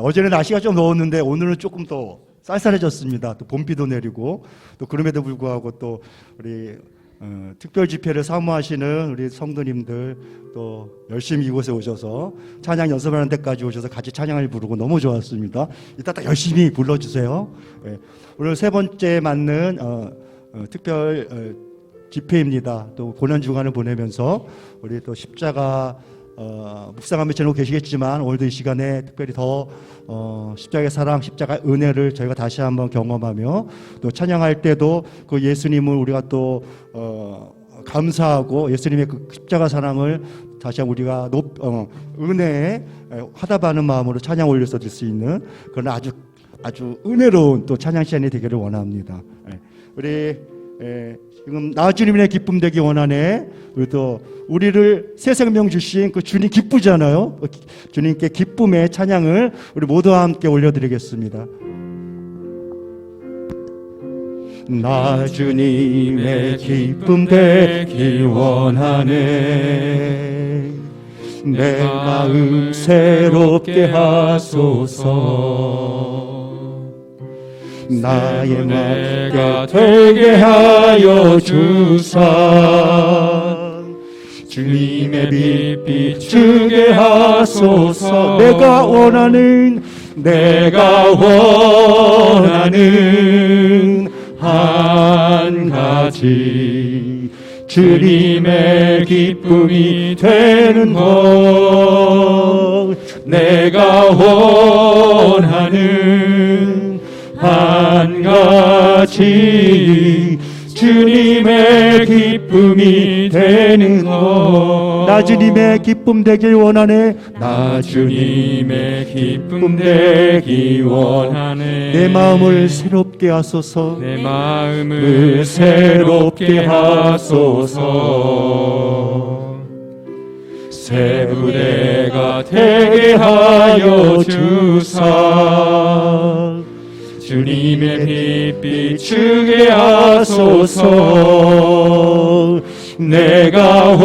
어제는 날씨가 좀 더웠는데 오늘은 조금 더 쌀쌀해졌습니다. 또 봄비도 내리고 또 그럼에도 불구하고 또 우리 특별 집회를 사모하시는 우리 성도님들 또 열심히 이곳에 오셔서 찬양 연습하는 데까지 오셔서 같이 찬양을 부르고 너무 좋았습니다. 이따 딱 열심히 불러주세요. 오늘 세 번째 맞는 특별 집회입니다. 또 고난 주간을 보내면서 우리 또 십자가 묵상하며 지내고 계시겠지만 오늘도 이 시간에 특별히 더 십자가의 사랑, 십자가의 은혜를 저희가 다시 한번 경험하며 또 찬양할 때도 그 예수님을 우리가 또 감사하고 예수님의 그 십자가 사랑을 다시 한번 우리가 은혜에 화답하는 마음으로 찬양 올려서 드릴 수 있는 그런 아주 은혜로운 또 찬양 시간이 되기를 원합니다. 우리 지금 나주님의 기쁨 되기 원하네. 또 우리를 새 생명 주신 그 주님 기쁘잖아요. 주님께 기쁨의 찬양을 우리 모두와 함께 올려드리겠습니다. 나 주님의 기쁨 되기 원하네. 내 마음 새롭게 하소서. 나의 맘가 되게 하여 주사. 주님의 빛 비추게 하소서. 내가 원하는 한 가지 주님의 기쁨이 되는 것. 내가 원하는 한 가지 주님의 기쁨이 되는 것. 나 주님의 기쁨 되길 원하네. 나 주님의 기쁨 되기 원하네. 내 마음을 새롭게 하소서. 내 마음을 새롭게 하소서. 새 부대가 되게 하여 주사. 주님의 빛 비추게 하소서. 내가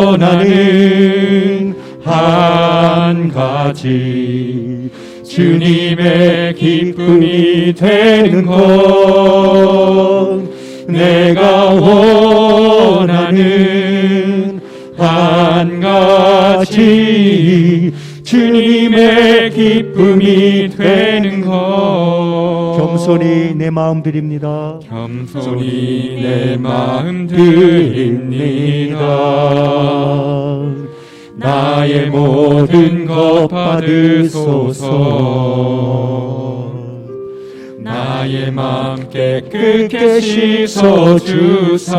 원하는 한 가지 주님의 기쁨이 되는 것. 내가 원하는 한 가지 주님의 기쁨이 되는 것. 겸손히 내 마음 드립니다. 겸손히 내 마음 드립니다. 나의 모든 것 받으소서. 나의 마음 깨끗게 씻어주사.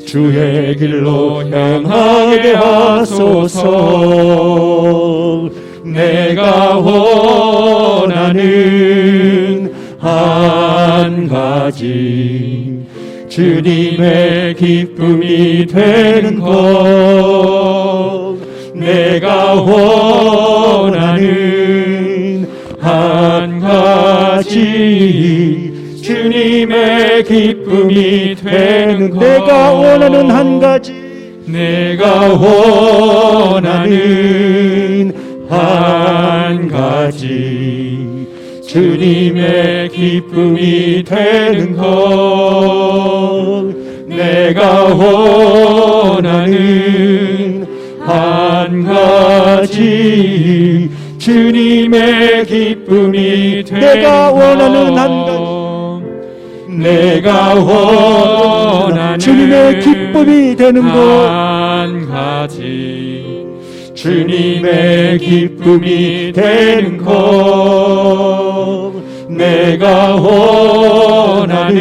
주의 길로 향하게 하소서. 내가 원하는 한 가지 주님의 기쁨이 되는 것. 내가 원하는 한 가지 주님의 기쁨이 되는 것. 내가 원하는 한 가지. 내가 원하는 한 가지 주님의 기쁨이 되는 것. 내가 원하는 한 가지 주님의 기쁨이 되는 것. 내가 원하는 한 가지. 내가 원하는 주님의 기쁨이 되는 것. 한 가지 주님의 기쁨이 되는 것. 내가 원하는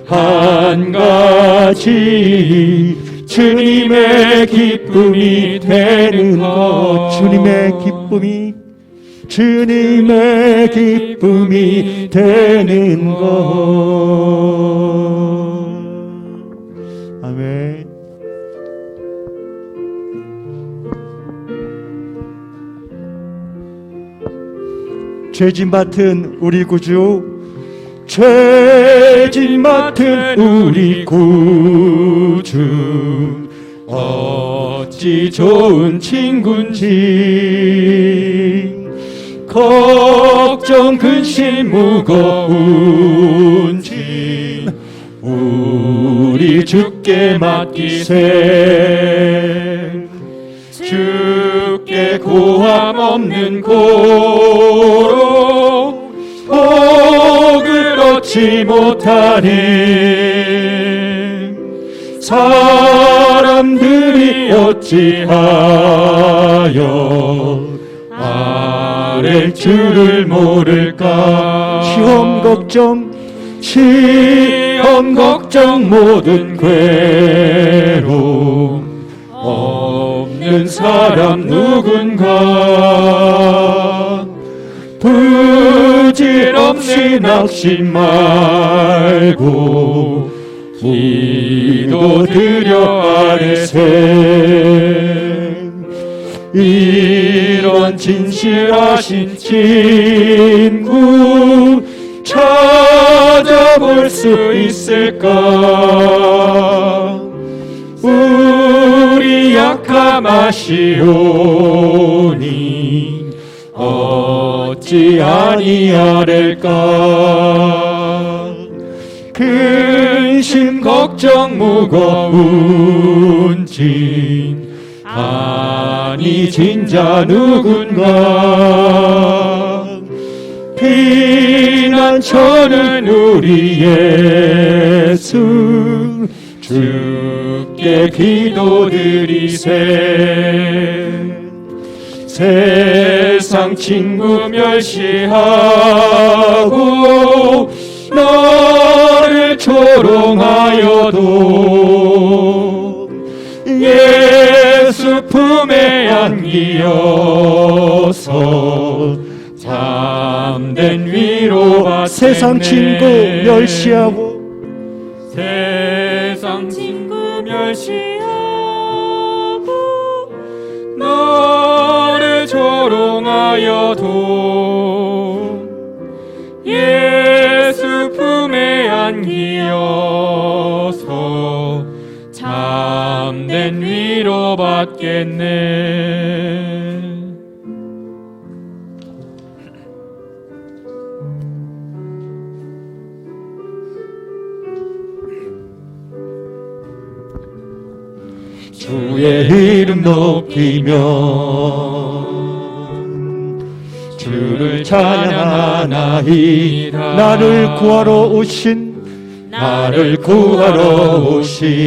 한 가지 주님의 기쁨이 되는 것. 주님의 기쁨이 되는 것. 아멘. 죄짐 맡은 우리 구주, 죄짐 맡은 우리 구주, 어찌 좋은 친구인지 걱정 근심 무거운 짐 우리 주께 맡기세. 주께 고함 없는 고로 복을 얻지 못하니 사람들이 어찌하여 아랠 줄을 모를까. 시험 걱정 모든 괴로움 없는 사람 누군가. 부질없이 낙심 말고 기도드려 아뢰세. 이런 진실하신 친구 찾아볼 수 있을까. 우리 약함 아시오니 어찌 아니하릴까. 근심 걱정 무거운 짐 아니 진짜 누군가. 피난처는 우리 예수 주께 기도드리세. 세상 친구 멸시하고 너를 조롱하여도 예수 품에 안기어서 참된 위로 받겠네. 세상 친구 멸시하고 세상 친구 멸시하고 너를 조롱하여도 예수 품에 안기어서 참된 위로 받겠네. 주의 이름 높이며 주를 찬양하나이다. 나를 구하러 오신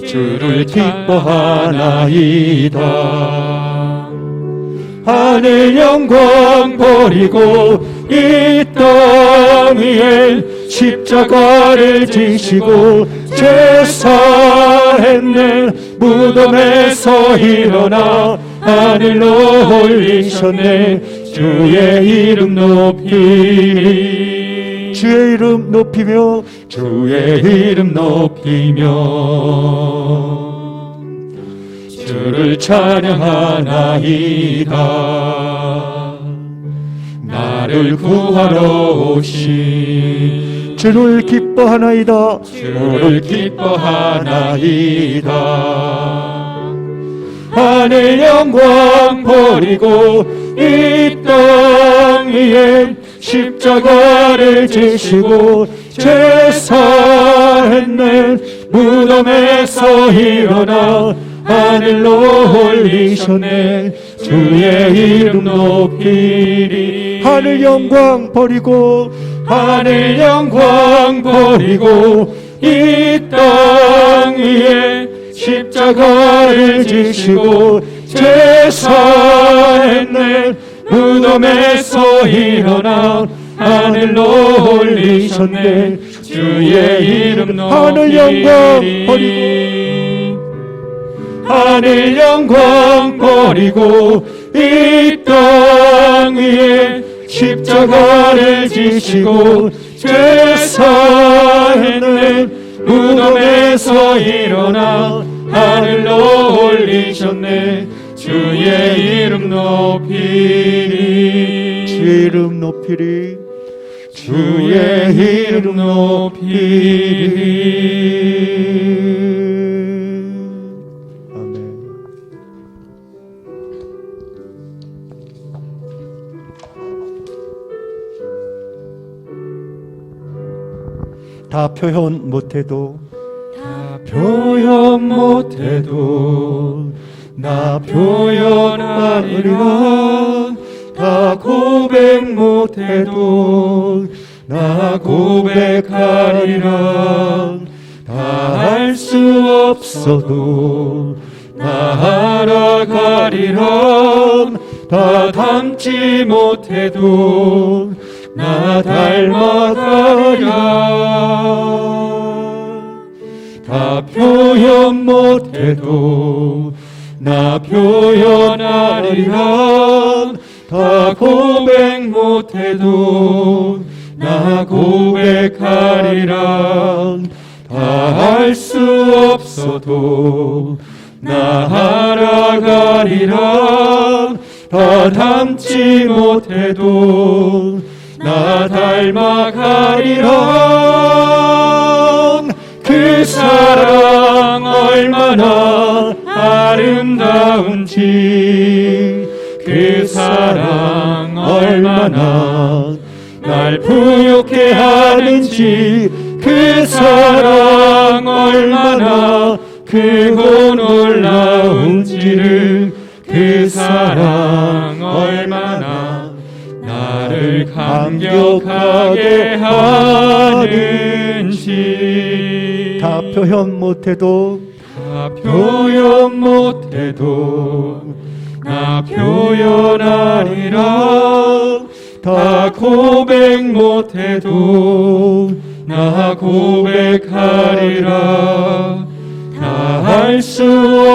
주를 기뻐하나이다. 하늘 영광 버리고 이 땅 위에 십자가를 지시고 제사했네. 무덤에서 일어나 하늘로 올리셨네. 주의 이름 높이리. 주의 이름 높이며 주의 이름 높이며 주를 찬양하나이다. 나를 구하러 오신 주를 기뻐하나이다. 주를 기뻐하나이다. 하늘 영광 버리고 이 땅 위에 십자가를 지시고 제사했네. 무덤에서 일어나 하늘로 올리셨네. 주의 이름 높이리. 하늘 영광 버리고 하늘 영광 버리고 이 땅 위에 십자가를 지시고 제사했네. 무덤에서 일어나 하늘로 올리셨네. 주의 이름 높이리. 하늘 영광 버리고 하늘 영광 버리고 이 땅 위에 십자가를 지시고 제사했네. 무덤에서 일어나 하늘로 올리셨네. 주의 이름 높이리. 주의 이름 높이리. 주의 이름 높이리. 다 표현 못해도 표현 못해도 나 표현하리라. 다 고백 못해도 나 고백하리라. 다 할 수 없어도 나 알아가리라. 다 닮지 못해도 나 닮아가리라. 다 표현 못해도 나 표현하리라. 다 고백 못해도 나 고백하리라. 다 할 수 없어도 나 알아가리라. 다 닮지 못해도 나 닮아가리라. 그 사랑 얼마나 아름다운지, 그 사랑 얼마나 날 부욕해 하는지, 그 사랑 얼마나 크고 놀라운지를, 그 사랑 얼마나 나를 감격하게 하는지. 다 표현 못해도 다 표현 못해도 나 표현하리라. 다 고백 못해도 나 고백하리라. 다 할 수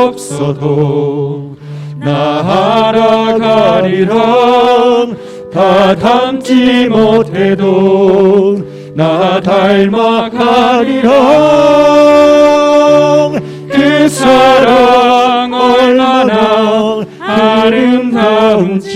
없어도 나 알아가리라. 다 닮지 못해도 나 닮아가리라. 그 사랑 얼마나 아름다운지,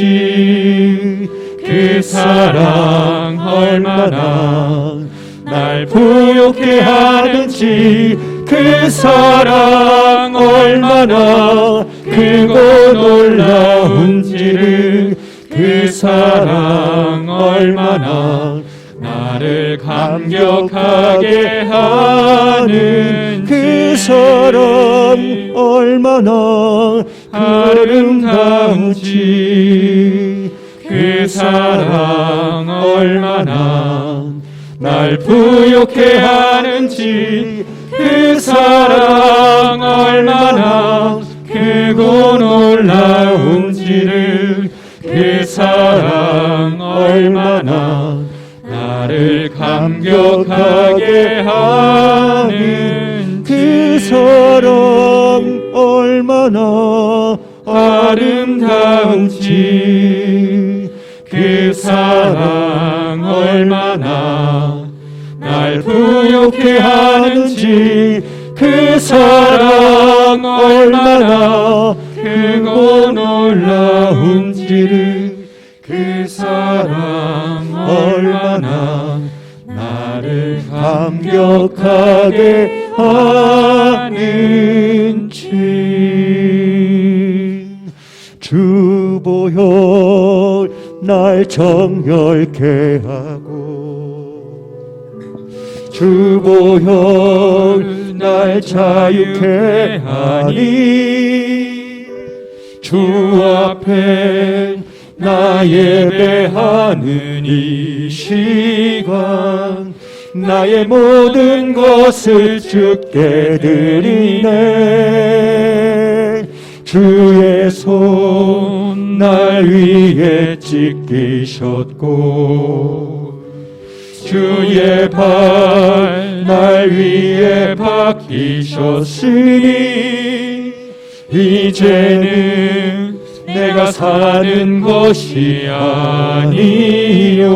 그 사랑 얼마나 날 부욕해 하는지, 그 사랑 얼마나 크고 놀라운지를, 그 사랑 얼마나 나를 감격하게 하는지. 그 사랑 얼마나 아름다운지, 그 사랑 얼마나 날 부욕해 하는지, 그 사랑 얼마나 크고 놀라운지를, 그 사랑 얼마나 나를 감격하게 하는지. 그 사랑 얼마나 아름다운지, 그 사랑 얼마나 날 부욕해 하는지, 그 사랑 얼마나 크고 놀라운지를, 그 사랑 얼마나 나를 감격하게 하는지. 주 보혈 날 정결케 하고, 주 보혈 날 자유케 하니, 주 앞에 나 예배하는 이 시간, 나의 모든 것을 주께 드리네. 주의 손 날 위에 찢기셨고, 주의 발 날 위에 박히셨으니, 이제는 내가 사는 것이 아니요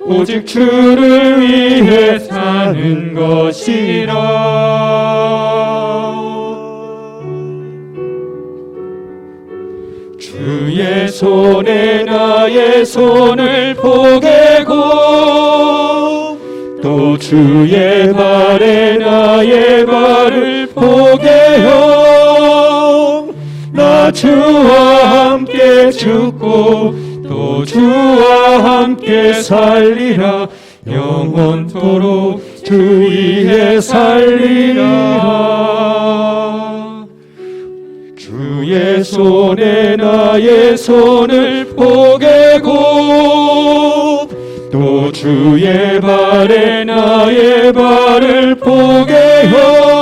오직 주를 위해 사는 것이라. 주의 손에 나의 손을 포개고, 또 주의 발에 나의 발을 포개요. 나 주와 함께 죽고 또 주와 함께 살리라. 영원토록 주 위에 살리라. 주의 손에 나의 손을 포개고 또 주의 발에 나의 발을 포개어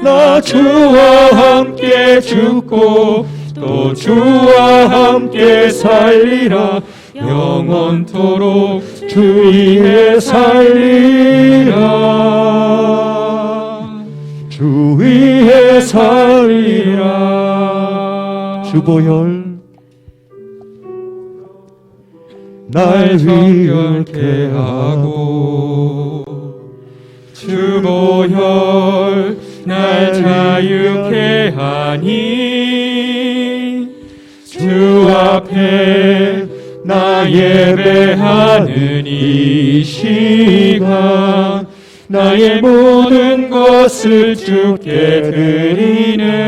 나 주와 함께 죽고 또 주와 함께 살리라. 영원토록 주 위에 살리라. 주 위에 살리라. 주보혈 날 정결케 하고 주보혈 날 자유케 하니 주 앞에 나 예배하는 이 시간 나의 모든 것을 주께 드리네.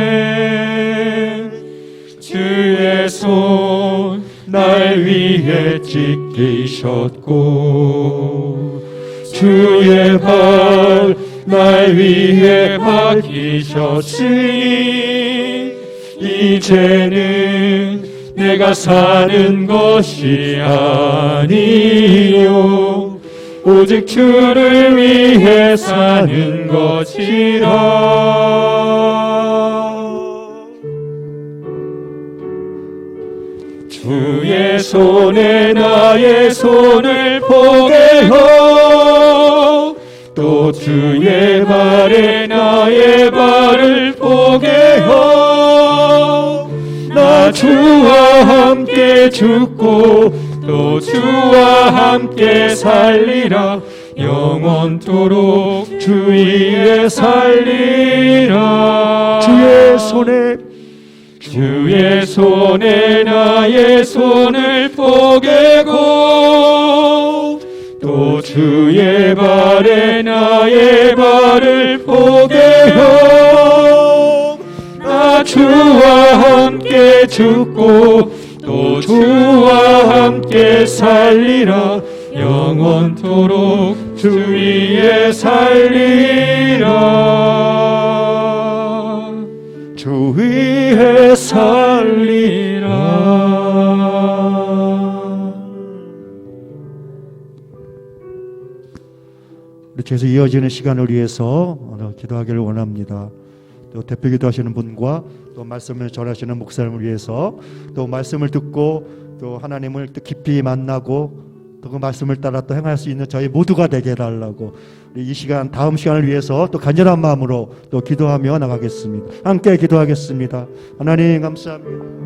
주의 손 날 위해 찢기셨고 주의 발 날 위해 박히셨으니 이제는 내가 사는 것이 아니요 오직 주를 위해 사는 것이라. 주의 손에 나의 손을 포개어 또 주의 발에 나의 발을 포개어 나 주와 함께 죽고 또 주와 함께 살리라. 영원토록 주 위에 살리라. 주의 손에 나의 손을 포개고 또 주의 발에 나의 발을 포개어 나 주와 함께 죽고 또 주와 함께 살리라. 영원토록 주 위에 살리라. 주 위에 살리라. 우리 계속 이어지는 시간을 위해서 기도하기를 원합니다. 또 대표 기도하시는 분과 또 말씀을 전하시는 목사님을 위해서 또 말씀을 듣고 또 하나님을 또 깊이 만나고 또 그 말씀을 따라 또 행할 수 있는 저희 모두가 되게 해달라고 이 시간 다음 시간을 위해서 또 간절한 마음으로 또 기도하며 나가겠습니다. 함께 기도하겠습니다. 하나님 감사합니다.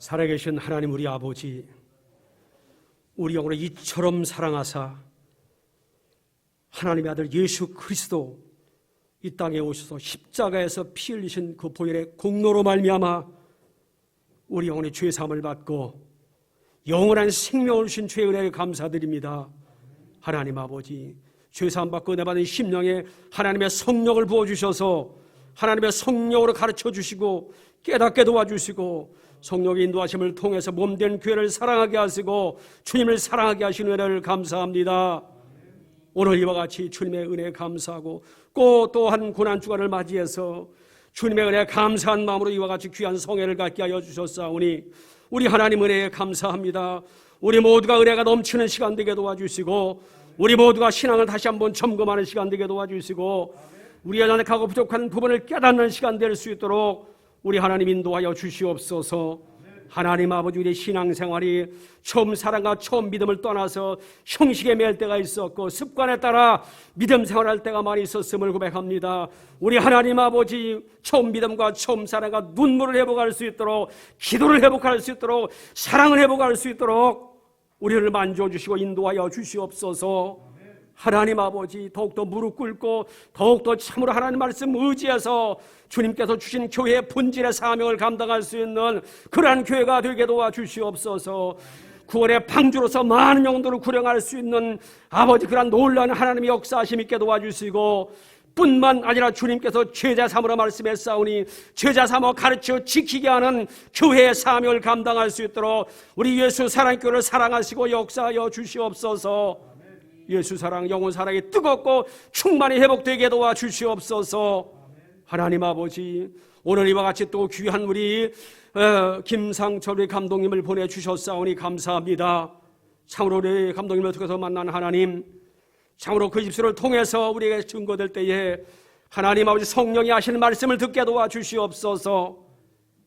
살아계신 하나님 우리 아버지, 우리 영혼을 이처럼 사랑하사 하나님의 아들 예수 그리스도 이 땅에 오셔서 십자가에서 피 흘리신 그 보혈의 공로로 말미암아 우리 영혼의 죄사함을 받고 영원한 생명을 주신 죄의 은혜에 감사드립니다. 하나님 아버지, 죄사함 받고 내받은 심령에 하나님의 성령을 부어주셔서 하나님의 성령으로 가르쳐주시고 깨닫게 도와주시고 성령의 인도하심을 통해서 몸된 교회를 사랑하게 하시고 주님을 사랑하게 하시는 은혜를 감사합니다. 오늘 이와 같이 주님의 은혜에 감사하고 또한 고난주간을 맞이해서 주님의 은혜에 감사한 마음으로 이와 같이 귀한 성회를 갖게 하여 주셨사오니 우리 하나님 은혜에 감사합니다. 우리 모두가 은혜가 넘치는 시간 되게 도와주시고 우리 모두가 신앙을 다시 한번 점검하는 시간 되게 도와주시고 우리가 연약하고 부족한 부분을 깨닫는 시간 될 수 있도록 우리 하나님 인도하여 주시옵소서. 하나님 아버지, 우리의 신앙생활이 처음 사랑과 처음 믿음을 떠나서 형식에 매일 때가 있었고 습관에 따라 믿음 생활할 때가 많이 있었음을 고백합니다. 우리 하나님 아버지, 처음 믿음과 처음 사랑과 눈물을 회복할 수 있도록, 기도를 회복할 수 있도록, 사랑을 회복할 수 있도록 우리를 만져 주시고 인도하여 주시옵소서. 하나님 아버지, 더욱더 무릎 꿇고 더욱더 참으로 하나님 말씀 의지해서 주님께서 주신 교회의 본질의 사명을 감당할 수 있는 그러한 교회가 되게 도와주시옵소서. 구원의 방주로서 많은 영혼들을 구령할 수 있는 아버지 그런 놀라운 하나님의 역사하심 있게 도와주시고, 뿐만 아니라 주님께서 제자 삼으라 말씀했사오니 제자 삼아 가르쳐 지키게 하는 교회의 사명을 감당할 수 있도록 우리 예수 사랑교회를 사랑하시고 역사하여 주시옵소서. 예수 사랑, 영혼 사랑이 뜨겁고 충만히 회복되게 도와주시옵소서. 하나님 아버지, 오늘 이와 같이 또 귀한 우리 김상철 우리 감독님을 보내주셨사오니 감사합니다. 참으로 우리 감독님을 통해서 만난 하나님, 참으로 그 입술을 통해서 우리에게 증거될 때에 하나님 아버지 성령이 하시는 말씀을 듣게 도와주시옵소서.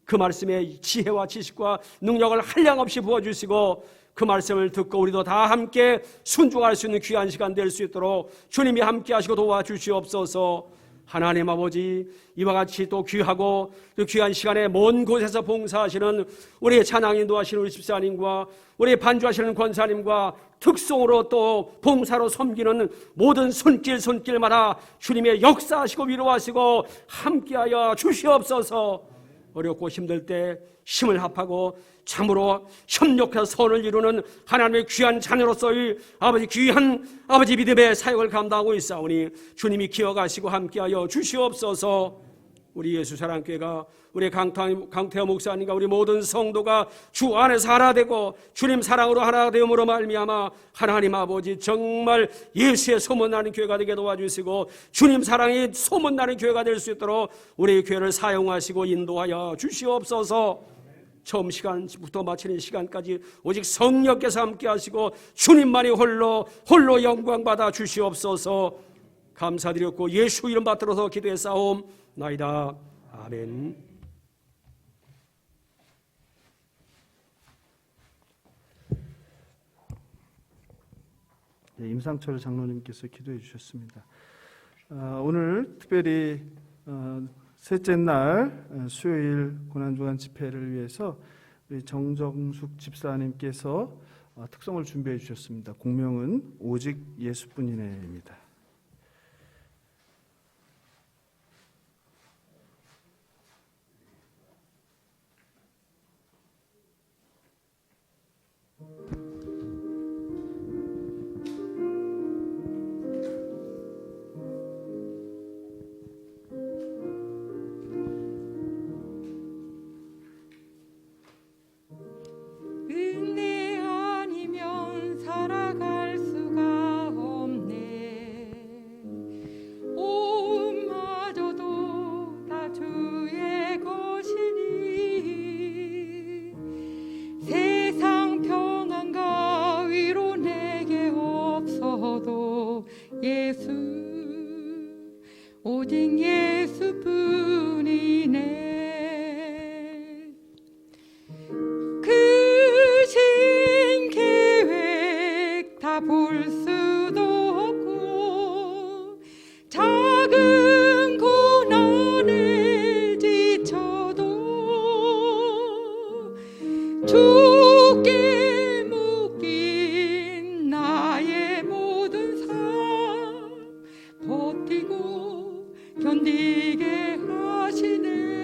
그 말씀의 지혜와 지식과 능력을 한량없이 부어주시고 그 말씀을 듣고 우리도 다 함께 순종할 수 있는 귀한 시간 될 수 있도록 주님이 함께 하시고 도와주시옵소서. 하나님 아버지, 이와 같이 또 귀하고 또 귀한 시간에 먼 곳에서 봉사하시는 우리 찬양 인도하시는 우리 집사님과 우리 반주하시는 권사님과 특송으로 또 봉사로 섬기는 모든 손길마다 주님의 역사하시고 위로하시고 함께하여 주시옵소서. 어렵고 힘들 때 힘을 합하고 참으로 협력해서 선을 이루는 하나님의 귀한 자녀로서의 아버지 귀한 아버지 믿음의 사역을 감당하고 있사오니 주님이 기억하시고 함께하여 주시옵소서. 우리 예수사랑교회가 우리 강태호 목사님과 우리 모든 성도가 주 안에서 하나 되고 주님 사랑으로 하나 되음으로 말미암아 하나님 아버지 정말 예수의 소문나는 교회가 되게 도와주시고 주님 사랑이 소문나는 교회가 될 수 있도록 우리 교회를 사용하시고 인도하여 주시옵소서. 처음 시간부터 마치는 시간까지 오직 성령께서 함께 하시고 주님만이 홀로 영광받아 주시옵소서. 감사드렸고 예수 이름 받들어서 기도했사옵나이다. 아멘. 네, 임상철 장로님께서 기도해 주셨습니다. 오늘 특별히 셋째 날 수요일 고난주간 집회를 위해서 우리 정정숙 집사님께서 특송을 준비해 주셨습니다. 공명은 오직 예수뿐이네입니다. 은혜 아니면 살아갈 수가 없네. 온마저도 다 주의 것이니 세상 평안과 위로 내게 없어도 예수 오직 예수뿐이네. 볼 수도 없고 작은 고난에 지쳐도 주께 묶인 나의 모든 삶 버티고 견디게 하시네.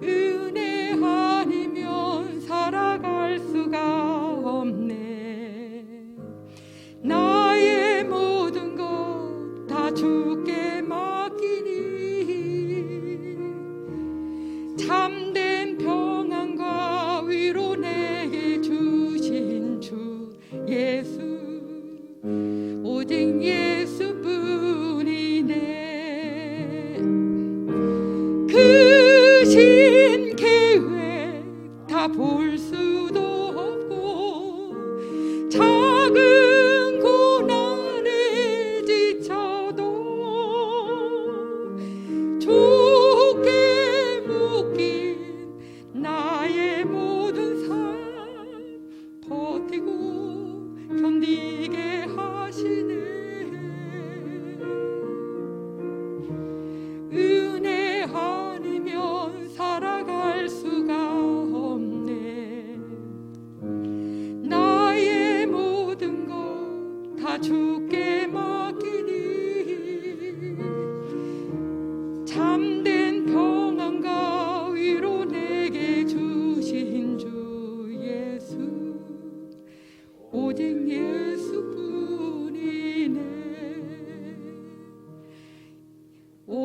은혜 아니면 살아갈 수가 없네. 나의 모든 것 다 주께 맡기니 참된 평안과 위로 내게 주신 주 예수 오직 예수뿐이네. 그 신 계획 다 볼 수도 없고 작은 고난에 지쳐도 주께 묶인 나의 모든 삶 버티고 견디게 하시네.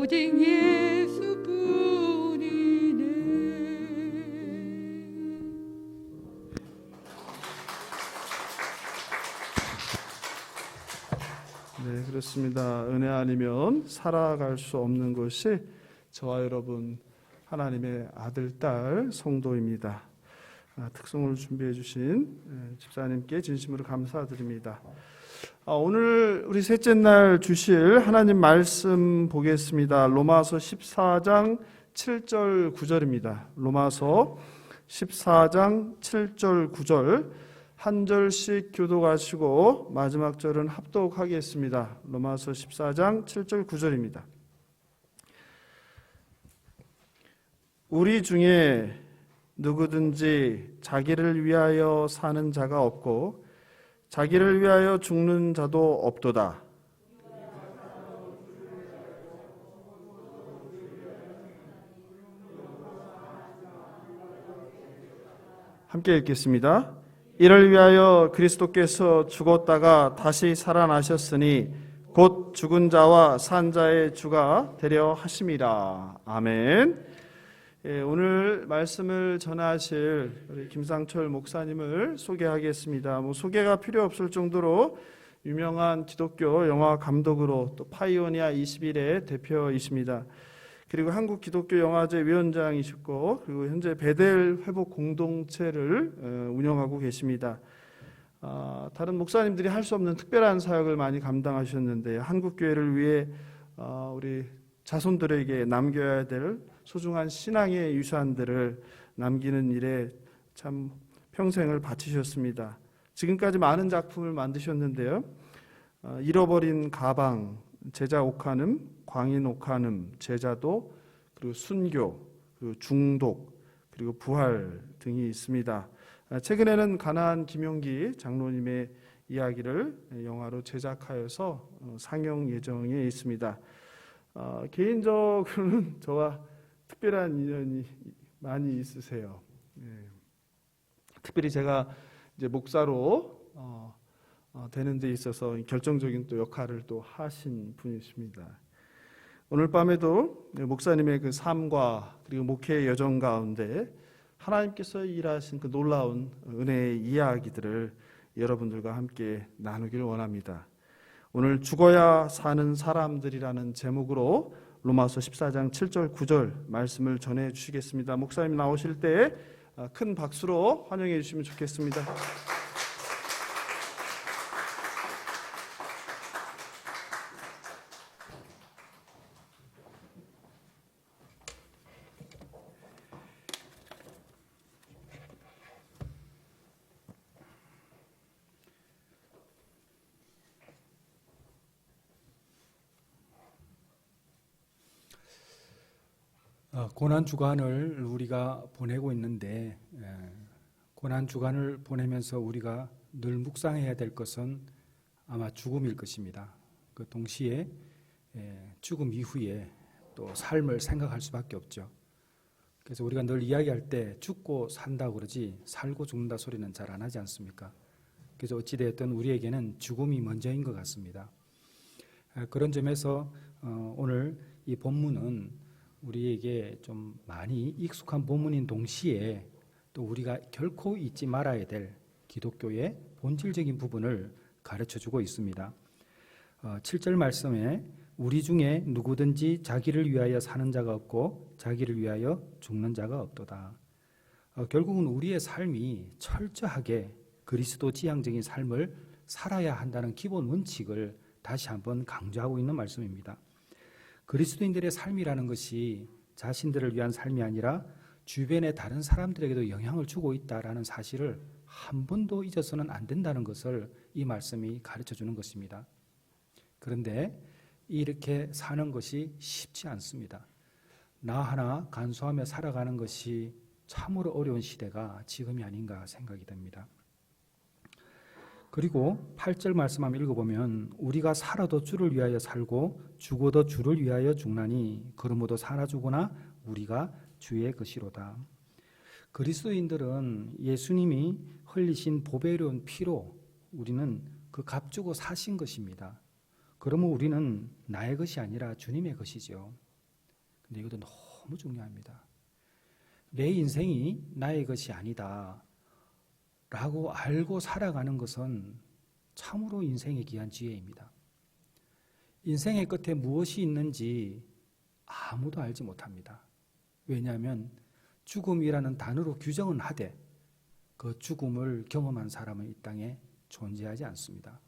오직 예수뿐이네. 네, 그렇습니다. 은혜 아니면 살아갈 수 없는 것이 저와 여러분 하나님의 아들, 딸, 성도입니다. 특송을 준비해 주신 집사님께 진심으로 감사드립니다. 오늘 우리 셋째 날 주실 하나님 말씀 보겠습니다. 로마서 14장 7절 9절입니다. 로마서 14장 7절 9절 한 절씩 교독하시고 마지막 절은 합독하겠습니다. 로마서 14장 7절 9절입니다. 우리 중에 누구든지 자기를 위하여 사는 자가 없고 자기를 위하여 죽는 자도 없도다. 함께 읽겠습니다. 이를 위하여 그리스도께서 죽었다가 다시 살아나셨으니 곧 죽은 자와 산 자의 주가 되려 하심이라. 아멘. 오늘 말씀을 전하실 우리 김상철 목사님을 소개하겠습니다. 소개가 필요 없을 정도로 유명한 기독교 영화 감독으로 또 파이오니아 21의 대표이십니다. 그리고 한국 기독교 영화제 위원장이셨고 그리고 현재 베델 회복 공동체를 운영하고 계십니다. 다른 목사님들이 할 수 없는 특별한 사역을 많이 감당하셨는데 한국 교회를 위해 우리 자손들에게 남겨야 될 소중한 신앙의 유산들을 남기는 일에 참 평생을 바치셨습니다. 지금까지 많은 작품을 만드셨는데요. 잃어버린 가방, 제자 옥한음, 광인 옥한음, 제자도, 그리고 순교, 그리고 중독, 그리고 부활 등이 있습니다. 최근에는 가나안 김용기 장로님의 이야기를 영화로 제작하여서 상영 예정에 있습니다. 개인적으로는 저와 특별한 인연이 많이 있으세요. 특별히 제가 이제 목사로 되는 데 있어서 결정적인 또 역할을 또 하신 분이십니다. 오늘 밤에도 목사님의 그 삶과 그리고 목회의 여정 가운데 하나님께서 일하신 그 놀라운 은혜의 이야기들을 여러분들과 함께 나누기를 원합니다. 오늘 죽어야 사는 사람들이라는 제목으로 로마서 14장 7절 9절 말씀을 전해 주시겠습니다. 목사님 나오실 때 큰 박수로 환영해 주시면 좋겠습니다. 고난 주간을 우리가 보내고 있는데 고난 주간을 보내면서 우리가 늘 묵상해야 될 것은 아마 죽음일 것입니다. 그 동시에 죽음 이후에 또 삶을 생각할 수밖에 없죠. 그래서 우리가 늘 이야기할 때 죽고 산다고 그러지 살고 죽는다 소리는 잘 안 하지 않습니까? 그래서 어찌되었든 우리에게는 죽음이 먼저인 것 같습니다. 그런 점에서 오늘 이 본문은 우리에게 좀 많이 익숙한 본문인 동시에 또 우리가 결코 잊지 말아야 될 기독교의 본질적인 부분을 가르쳐주고 있습니다. 7절 말씀에 우리 중에 누구든지 자기를 위하여 사는 자가 없고 자기를 위하여 죽는 자가 없도다. 결국은 우리의 삶이 철저하게 그리스도 지향적인 삶을 살아야 한다는 기본 원칙을 다시 한번 강조하고 있는 말씀입니다. 그리스도인들의 삶이라는 것이 자신들을 위한 삶이 아니라 주변의 다른 사람들에게도 영향을 주고 있다라는 사실을 한 번도 잊어서는 안 된다는 것을 이 말씀이 가르쳐주는 것입니다. 그런데 이렇게 사는 것이 쉽지 않습니다. 나 하나 간소하며 살아가는 것이 참으로 어려운 시대가 지금이 아닌가 생각이 됩니다. 그리고 8절 말씀 한번 읽어보면 우리가 살아도 주를 위하여 살고 죽어도 주를 위하여 죽나니 그러므로 살아 죽으나 우리가 주의 것이로다. 그리스도인들은 예수님이 흘리신 보배로운 피로 우리는 그 값주고 사신 것입니다. 그러면 우리는 나의 것이 아니라 주님의 것이죠. 근데 이것도 너무 중요합니다. 내 인생이 나의 것이 아니다 라고 알고 살아가는 것은 참으로 인생의 귀한 지혜입니다. 인생의 끝에 무엇이 있는지 아무도 알지 못합니다. 왜냐하면 죽음이라는 단어로 규정은 하되 그 죽음을 경험한 사람은 이 땅에 존재하지 않습니다.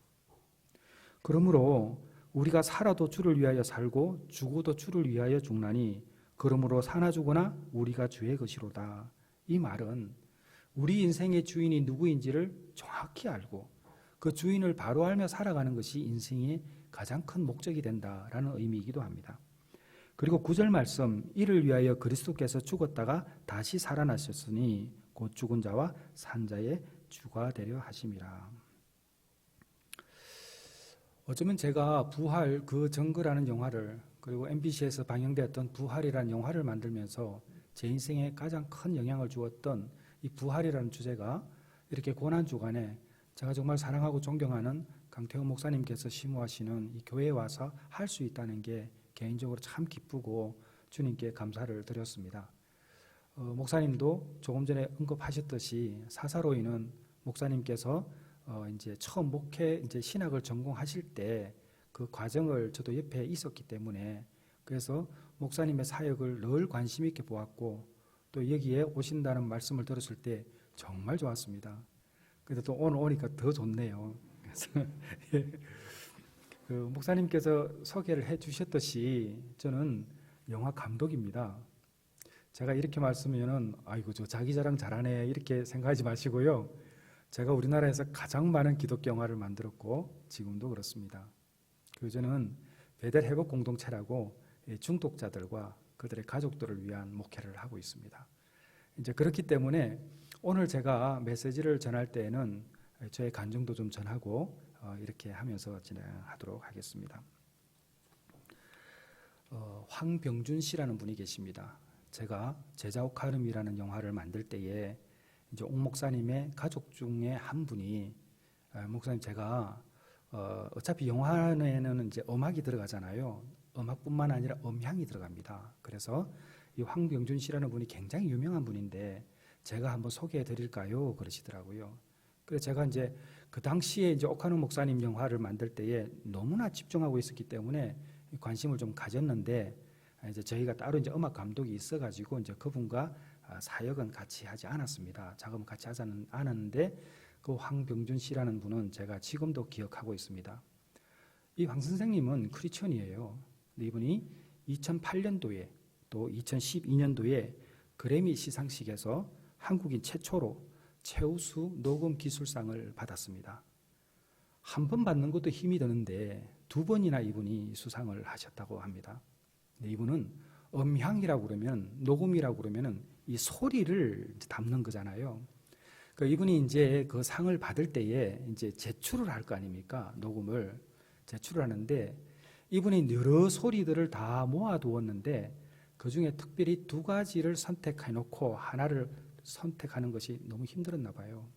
그러므로 우리가 살아도 주를 위하여 살고 죽어도 주를 위하여 죽나니 그러므로 사나 죽으나 우리가 주의 것이로다. 이 말은 우리 인생의 주인이 누구인지를 정확히 알고 그 주인을 바로 알며 살아가는 것이 인생의 가장 큰 목적이 된다라는 의미이기도 합니다. 그리고 9절 말씀, 이를 위하여 그리스도께서 죽었다가 다시 살아나셨으니 곧 죽은 자와 산 자의 주가 되려 하심이라. 어쩌면 제가 부활 그 정거라는 영화를 그리고 MBC에서 방영되었던 부활이라는 영화를 만들면서 제 인생에 가장 큰 영향을 주었던 이 부활이라는 주제가 이렇게 고난주간에 제가 정말 사랑하고 존경하는 강태호 목사님께서 심호하시는 이 교회에 와서 할 수 있다는 게 개인적으로 참 기쁘고 주님께 감사를 드렸습니다. 목사님도 조금 전에 언급하셨듯이 사사로이는 목사님께서 이제 처음 목회 이제 신학을 전공하실 때 그 과정을 저도 옆에 있었기 때문에 그래서 목사님의 사역을 늘 관심 있게 보았고 또 여기에 오신다는 말씀을 들었을 때 정말 좋았습니다. 근데 또 오늘 오니까 더 좋네요. 그래서 그 목사님께서 소개를 해주셨듯이 저는 영화 감독입니다. 제가 이렇게 말씀하면은 아이고 저 자기 자랑 잘하네 이렇게 생각하지 마시고요. 제가 우리나라에서 가장 많은 기독교 영화를 만들었고 지금도 그렇습니다. 그리고 저는 베델 회복 공동체라고 중독자들과 그들의 가족들을 위한 목회를 하고 있습니다. 이제 그렇기 때문에 오늘 제가 메시지를 전할 때에는 저의 간증도 좀 전하고 이렇게 하면서 진행하도록 하겠습니다. 황병준 씨라는 분이 계십니다. 제가 제자옥 가름이라는 영화를 만들 때에 이제 옥 목사님의 가족 중에 한 분이 목사님 제가 어차피 영화에는 이제 음악이 들어가잖아요. 음악뿐만 아니라 음향이 들어갑니다. 그래서 이 황병준 씨라는 분이 굉장히 유명한 분인데 제가 한번 소개해 드릴까요? 그러시더라고요. 그래서 제가 이제 그 당시에 이제 옥하는 목사님 영화를 만들 때에 너무나 집중하고 있었기 때문에 관심을 좀 가졌는데 이제 저희가 따로 이제 음악 감독이 있어가지고 이제 그분과 사역은 같이 하지 않았습니다. 작업은 같이 하지 않았는데 그 황병준 씨라는 분은 제가 지금도 기억하고 있습니다. 이 황 선생님은 크리스천이에요. 이분이 2008년도에 또 2012년도에 그래미 시상식에서 한국인 최초로 최우수 녹음 기술상을 받았습니다. 한 번 받는 것도 힘이 드는데 두 번이나 이분이 수상을 하셨다고 합니다. 이분은 음향이라고 그러면 녹음이라고 그러면은 이 소리를 담는 거잖아요. 그 이분이 이제 그 상을 받을 때에 이제 제출을 할 거 아닙니까? 녹음을 제출을 하는데 이분이 여러 소리들을 다 모아두었는데 그 중에 특별히 두 가지를 선택해 놓고 하나를 선택하는 것이 너무 힘들었나 봐요.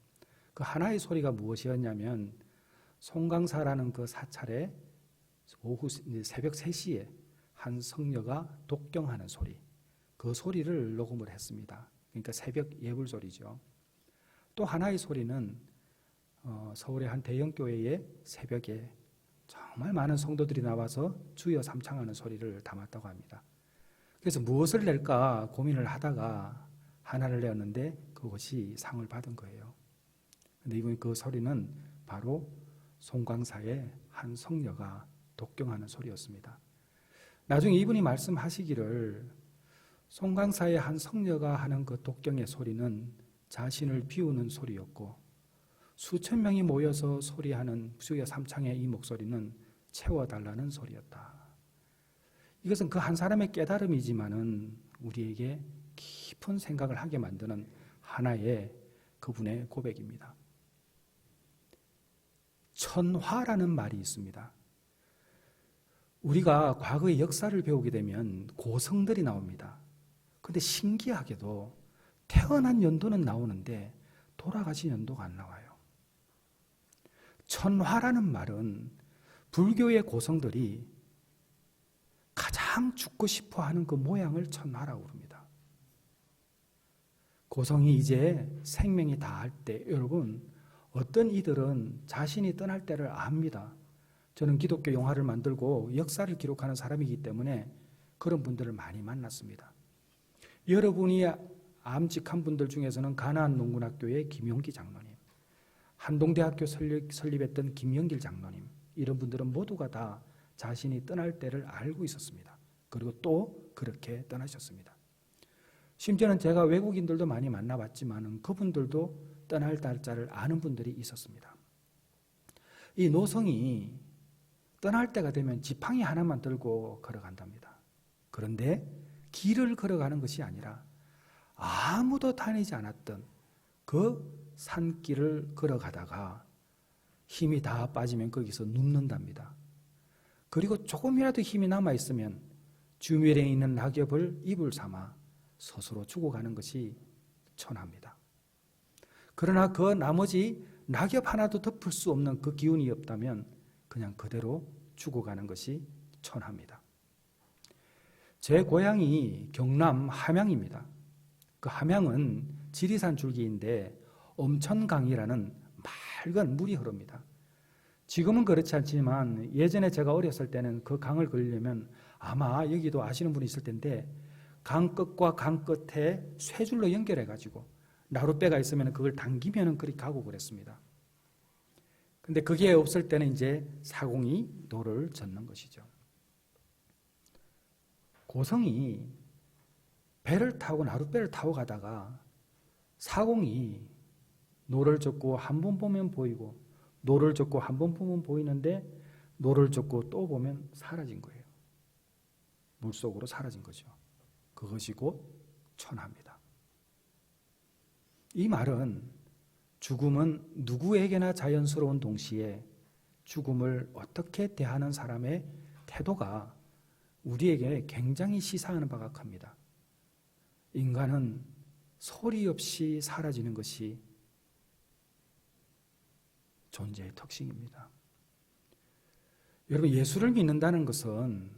그 하나의 소리가 무엇이었냐면 송강사라는 그 사찰에 오후 새벽 3시에 한 성녀가 독경하는 소리, 그 소리를 녹음을 했습니다. 그러니까 새벽 예불 소리죠. 또 하나의 소리는 서울의 한 대형 교회의 새벽에 정말 많은 성도들이 나와서 주여 삼창하는 소리를 담았다고 합니다. 그래서 무엇을 낼까 고민을 하다가 하나를 내었는데 그것이 상을 받은 거예요. 근데 이번 그 소리는 바로 송광사의 한 성녀가 독경하는 소리였습니다. 나중에 이분이 말씀하시기를 송광사의 한 성녀가 하는 그 독경의 소리는 자신을 비우는 소리였고 수천 명이 모여서 소리하는 주여 삼창의 이 목소리는 채워달라는 소리였다. 이것은 그 한 사람의 깨달음이지만은 우리에게 깊은 생각을 하게 만드는 하나의 그분의 고백입니다. 천화라는 말이 있습니다. 우리가 과거의 역사를 배우게 되면 고성들이 나옵니다. 그런데 신기하게도 태어난 연도는 나오는데 돌아가신 연도가 안 나와요. 천화라는 말은 불교의 고성들이 가장 막 죽고 싶어 하는 그 모양을 천하라고 부릅니다. 고성이 이제 생명이 다할 때, 여러분, 어떤 이들은 자신이 떠날 때를 압니다. 저는 기독교 영화를 만들고 역사를 기록하는 사람이기 때문에 그런 분들을 많이 만났습니다. 여러분이 암직한 분들 중에서는 가나안 농군학교의 김용기 장로님, 한동대학교 설립했던 김영길 장로님, 이런 분들은 모두가 다 자신이 떠날 때를 알고 있었습니다. 그리고 또 그렇게 떠나셨습니다. 심지어는 제가 외국인들도 많이 만나봤지만 그분들도 떠날 날짜를 아는 분들이 있었습니다. 이 노성이 떠날 때가 되면 지팡이 하나만 들고 걸어간답니다. 그런데 길을 걸어가는 것이 아니라 아무도 다니지 않았던 그 산길을 걸어가다가 힘이 다 빠지면 거기서 눕는답니다. 그리고 조금이라도 힘이 남아있으면 주변에 있는 낙엽을 이불 삼아 스스로 죽어가는 것이 천합니다. 그러나 그 나머지 낙엽 하나도 덮을 수 없는 그 기운이 없다면 그냥 그대로 죽어가는 것이 천합니다. 제 고향이 경남 함양입니다. 그 함양은 지리산 줄기인데 엄천강이라는 맑은 물이 흐릅니다. 지금은 그렇지 않지만 예전에 제가 어렸을 때는 그 강을 걸으려면 아마 여기도 아시는 분이 있을 텐데 강 끝과 강 끝에 쇠줄로 연결해가지고 나룻배가 있으면 그걸 당기면 그리 가고 그랬습니다. 근데 그게 없을 때는 이제 사공이 노를 젓는 것이죠. 고성이 배를 타고 나룻배를 타고 가다가 사공이 노를 젓고 한 번 보면 보이고 노를 젓고 한 번 보면 보이는데 노를 젓고 또 보면 사라진 거예요. 물속으로 사라진 거죠. 그것이 곧 천하입니다. 이 말은 죽음은 누구에게나 자연스러운 동시에 죽음을 어떻게 대하는 사람의 태도가 우리에게 굉장히 시사하는 바가 큽니다. 인간은 소리 없이 사라지는 것이 존재의 특징입니다. 여러분, 예수를 믿는다는 것은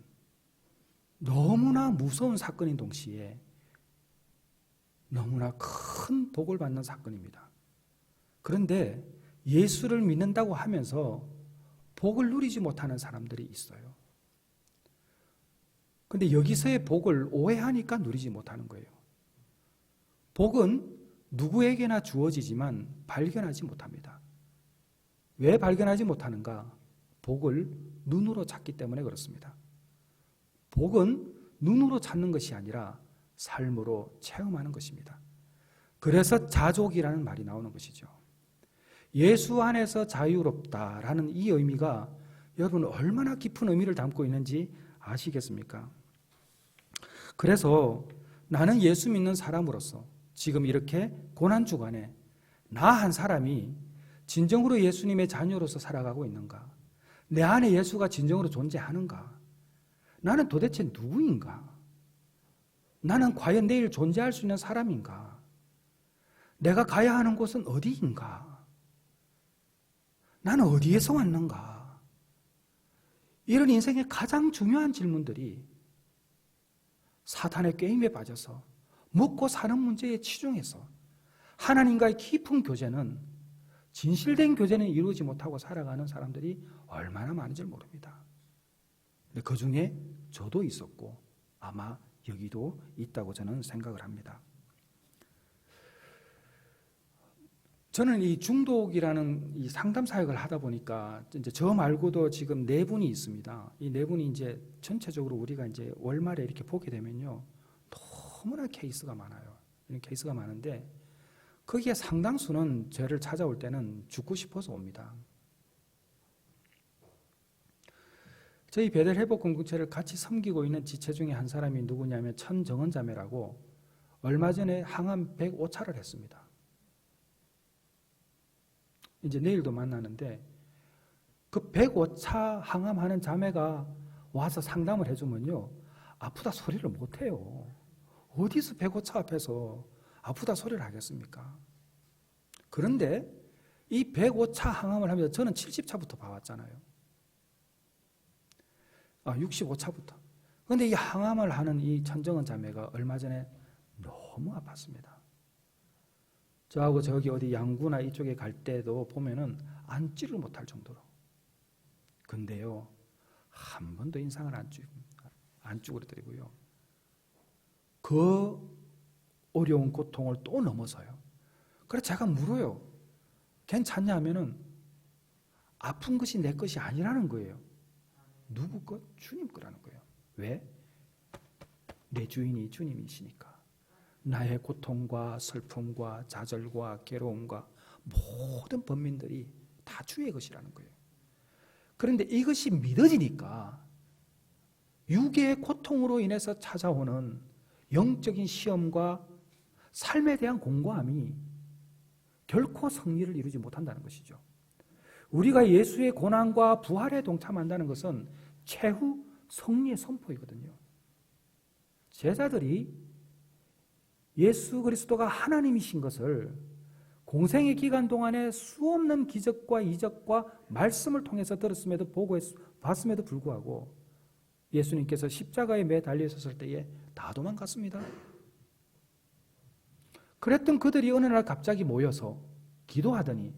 너무나 무서운 사건인 동시에 너무나 큰 복을 받는 사건입니다. 그런데 예수를 믿는다고 하면서 복을 누리지 못하는 사람들이 있어요. 그런데 여기서의 복을 오해하니까 누리지 못하는 거예요. 복은 누구에게나 주어지지만 발견하지 못합니다. 왜 발견하지 못하는가? 복을 눈으로 찾기 때문에 그렇습니다. 복은 눈으로 찾는 것이 아니라 삶으로 체험하는 것입니다. 그래서 자족이라는 말이 나오는 것이죠. 예수 안에서 자유롭다라는 이 의미가 여러분 얼마나 깊은 의미를 담고 있는지 아시겠습니까? 그래서 나는 예수 믿는 사람으로서 지금 이렇게 고난주간에 나 한 사람이 진정으로 예수님의 자녀로서 살아가고 있는가? 내 안에 예수가 진정으로 존재하는가? 나는 도대체 누구인가? 나는 과연 내일 존재할 수 있는 사람인가? 내가 가야 하는 곳은 어디인가? 나는 어디에서 왔는가? 이런 인생의 가장 중요한 질문들이 사탄의 게임에 빠져서 먹고 사는 문제에 치중해서 하나님과의 깊은 교제는 진실된 교제는 이루지 못하고 살아가는 사람들이 얼마나 많은지 모릅니다. 근데 그 중에 저도 있었고 아마 여기도 있다고 저는 생각을 합니다. 저는 이 중독이라는 이 상담 사역을 하다 보니까 이제 저 말고도 지금 4분이 있습니다. 이 4분이 이제 전체적으로 우리가 이제 월말에 이렇게 보게 되면요. 너무나 케이스가 많아요. 이런 케이스가 많은데 거기에 상당수는 저를 찾아올 때는 죽고 싶어서 옵니다. 저희 베델 회복 공동체를 같이 섬기고 있는 지체 중에 한 사람이 누구냐면 천정은 자매라고 얼마 전에 항암 105차를 했습니다. 이제 내일도 만나는데 그 105차 항암하는 자매가 와서 상담을 해주면요. 아프다 소리를 못해요. 어디서 105차 앞에서 아프다 소리를 하겠습니까? 그런데 이 105차 항암을 하면서 저는 70차부터 봐왔잖아요. 65차부터. 그런데 이 항암을 하는 이 천정은 자매가 얼마 전에 너무 아팠습니다. 저하고 저기 어디 양구나 이쪽에 갈 때도 보면은 앉지를 못할 정도로. 근데요, 한 번도 인상을 안 쭈그러뜨리고요. 그 어려운 고통을 또 넘어서요. 그래서 제가 물어요. 괜찮냐 하면은 아픈 것이 내 것이 아니라는 거예요. 누구 것? 주님 거라는 거예요. 왜? 내 주인이 주님이시니까. 나의 고통과 슬픔과 좌절과 괴로움과 모든 번민들이 다 주의 것이라는 거예요. 그런데 이것이 믿어지니까 육의 고통으로 인해서 찾아오는 영적인 시험과 삶에 대한 공고함이 결코 승리를 이루지 못한다는 것이죠. 우리가 예수의 고난과 부활에 동참한다는 것은 최후 승리의 선포이거든요. 제자들이 예수 그리스도가 하나님이신 것을 공생의 기간 동안에 수없는 기적과 이적과 말씀을 통해서 들었음에도 봤음에도 불구하고 예수님께서 십자가에 매 달려 있었을 때에 다 도망갔습니다. 그랬던 그들이 어느 날 갑자기 모여서 기도하더니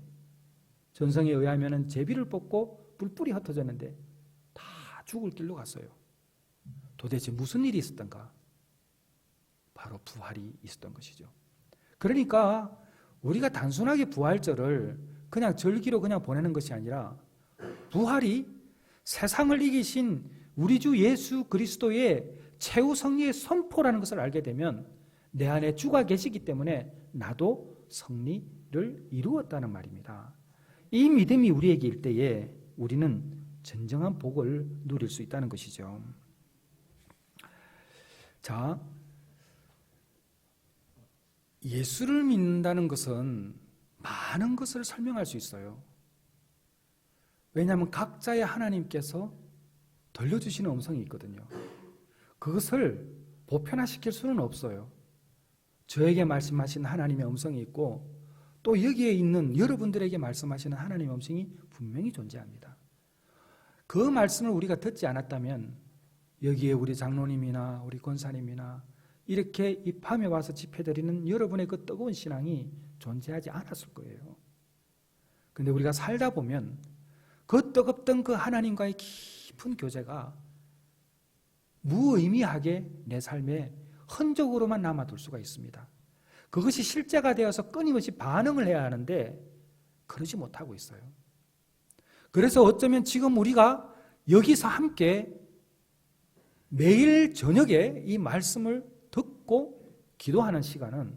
전성에 의하면 제비를 뽑고 뿔뿔이 흩어졌는데 다 죽을 길로 갔어요. 도대체 무슨 일이 있었던가? 바로 부활이 있었던 것이죠. 그러니까 우리가 단순하게 부활절을 그냥 절기로 그냥 보내는 것이 아니라 부활이 세상을 이기신 우리 주 예수 그리스도의 최후 승리의 선포라는 것을 알게 되면 내 안에 주가 계시기 때문에 나도 승리를 이루었다는 말입니다. 이 믿음이 우리에게 일 때에 우리는 진정한 복을 누릴 수 있다는 것이죠. 자, 예수를 믿는다는 것은 많은 것을 설명할 수 있어요. 왜냐하면 각자의 하나님께서 들려주시는 음성이 있거든요. 그것을 보편화시킬 수는 없어요. 저에게 말씀하신 하나님의 음성이 있고 또 여기에 있는 여러분들에게 말씀하시는 하나님의 음성이 분명히 존재합니다. 그 말씀을 우리가 듣지 않았다면 여기에 우리 장로님이나 우리 권사님이나 이렇게 이 밤에 와서 집회드리는 여러분의 그 뜨거운 신앙이 존재하지 않았을 거예요. 그런데 우리가 살다 보면 그 뜨겁던 그 하나님과의 깊은 교제가 무의미하게 내 삶에 흔적으로만 남아둘 수가 있습니다. 그것이 실제가 되어서 끊임없이 반응을 해야 하는데 그러지 못하고 있어요. 그래서 어쩌면 지금 우리가 여기서 함께 매일 저녁에 이 말씀을 듣고 기도하는 시간은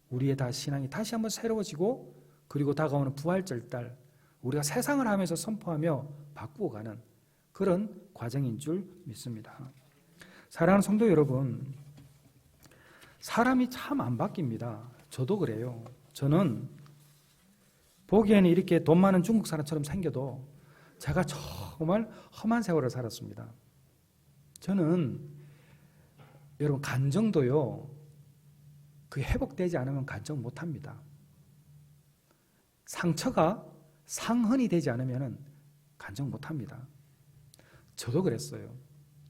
우리의 신앙이 다시 한번 새로워지고 그리고 다가오는 부활절 달 우리가 세상을 하면서 선포하며 바꾸어가는 그런 과정인 줄 믿습니다. 사랑하는 성도 여러분, 사람이 참 안 바뀝니다. 저도 그래요. 저는 보기에는 이렇게 돈 많은 중국 사람처럼 생겨도 제가 정말 험한 세월을 살았습니다. 저는 여러분 간정도요, 그 회복되지 않으면 간정 못합니다. 상처가 상흔이 되지 않으면 간정 못합니다. 저도 그랬어요.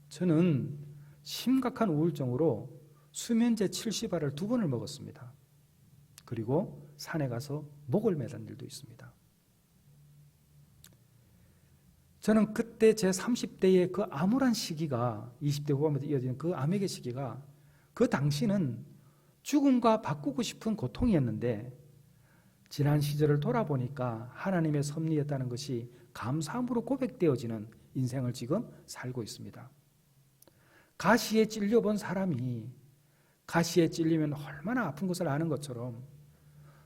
저는 심각한 우울증으로 수면제 70알을 2번을 먹었습니다. 그리고 산에 가서 목을 매단 일도 있습니다. 저는 그때 제 30대의 그 암울한 시기가 20대 후반부터 이어지는 그 암흑의 시기가 그 당시는 죽음과 바꾸고 싶은 고통이었는데 지난 시절을 돌아보니까 하나님의 섭리였다는 것이 감사함으로 고백되어지는 인생을 지금 살고 있습니다. 가시에 찔려본 사람이 가시에 찔리면 얼마나 아픈 것을 아는 것처럼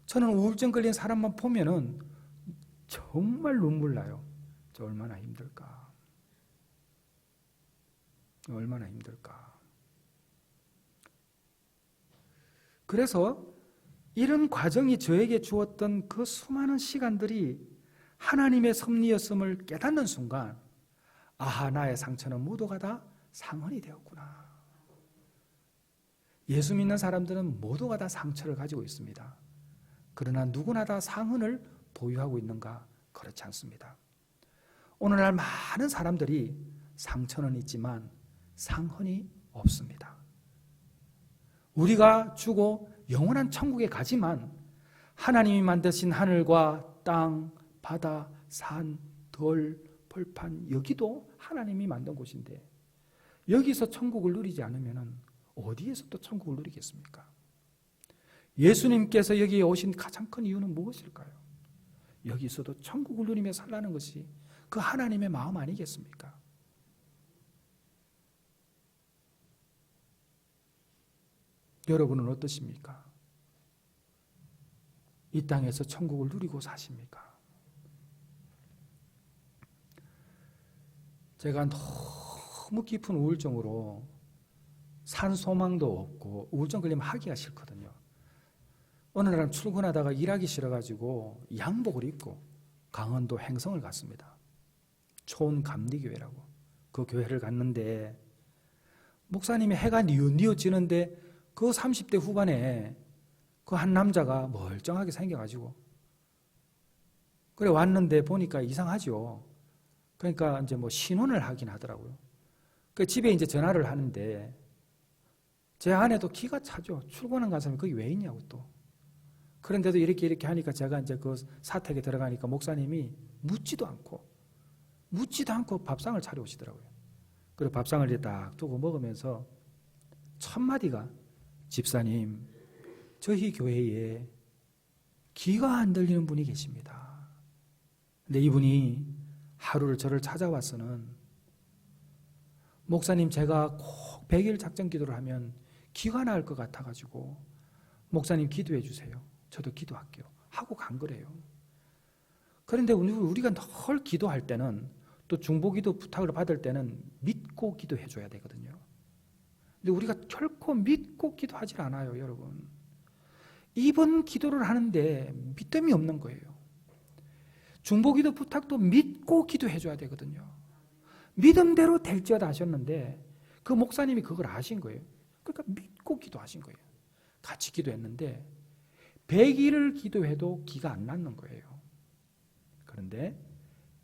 저는 우울증 걸린 사람만 보면은 정말 눈물 나요. 저 얼마나 힘들까. 얼마나 힘들까. 그래서 이런 과정이 저에게 주었던 그 수많은 시간들이 하나님의 섭리였음을 깨닫는 순간 아하, 나의 상처는 모두가 다 상흔이 되었구나. 예수 믿는 사람들은 모두가 다 상처를 가지고 있습니다. 그러나 누구나 다 상흔을 보유하고 있는가? 그렇지 않습니다. 오늘날 많은 사람들이 상처는 있지만 상흔이 없습니다. 우리가 죽어 영원한 천국에 가지만 하나님이 만드신 하늘과 땅, 바다, 산, 돌, 벌판, 여기도 하나님이 만든 곳인데 여기서 천국을 누리지 않으면 어디에서 또 천국을 누리겠습니까? 예수님께서 여기에 오신 가장 큰 이유는 무엇일까요? 여기서도 천국을 누리며 살라는 것이 그 하나님의 마음 아니겠습니까? 여러분은 어떠십니까? 이 땅에서 천국을 누리고 사십니까? 제가 너무 깊은 우울증으로 산 소망도 없고 우울증 걸리면 하기가 싫거든요. 어느 날 출근하다가 일하기 싫어가지고 양복을 입고 강원도 횡성을 갔습니다. 초원감리교회라고 그 교회를 갔는데 목사님이 해가 뉘어지는데 그 30대 후반에 그 한 남자가 멀쩡하게 생겨가지고 그래 왔는데 보니까 이상하죠. 그러니까 이제 뭐 신혼을 하긴 하더라고요. 그 집에 이제 전화를 하는데 제 아내도 기가 차죠. 출근한 간 사람이 거기 왜 있냐고 또. 그런데도 이렇게 하니까 제가 이제 그 사택에 들어가니까 목사님이 묻지도 않고 밥상을 차려오시더라고요. 그리고 밥상을 이제 딱 두고 먹으면서 첫 마디가 집사님, 저희 교회에 귀가 안 들리는 분이 계십니다. 근데 이분이 하루를 저를 찾아와서는 목사님 제가 꼭 100일 작전 기도를 하면 귀가 나을 것 같아가지고 목사님 기도해 주세요. 저도 기도할게요. 하고 간 거래요. 그런데 우리가 늘 기도할 때는 또 중보기도 부탁을 받을 때는 믿고 기도해 줘야 되거든요. 근데 우리가 결코 믿고 기도하지 않아요, 여러분. 이번 기도를 하는데 믿음이 없는 거예요. 중보기도 부탁도 믿고 기도해 줘야 되거든요. 믿음대로 될지어다 하셨는데 그 목사님이 그걸 아신 거예요. 그러니까 믿고 기도하신 거예요. 같이 기도했는데 100일을 기도해도 기가 안 낫는 거예요. 그런데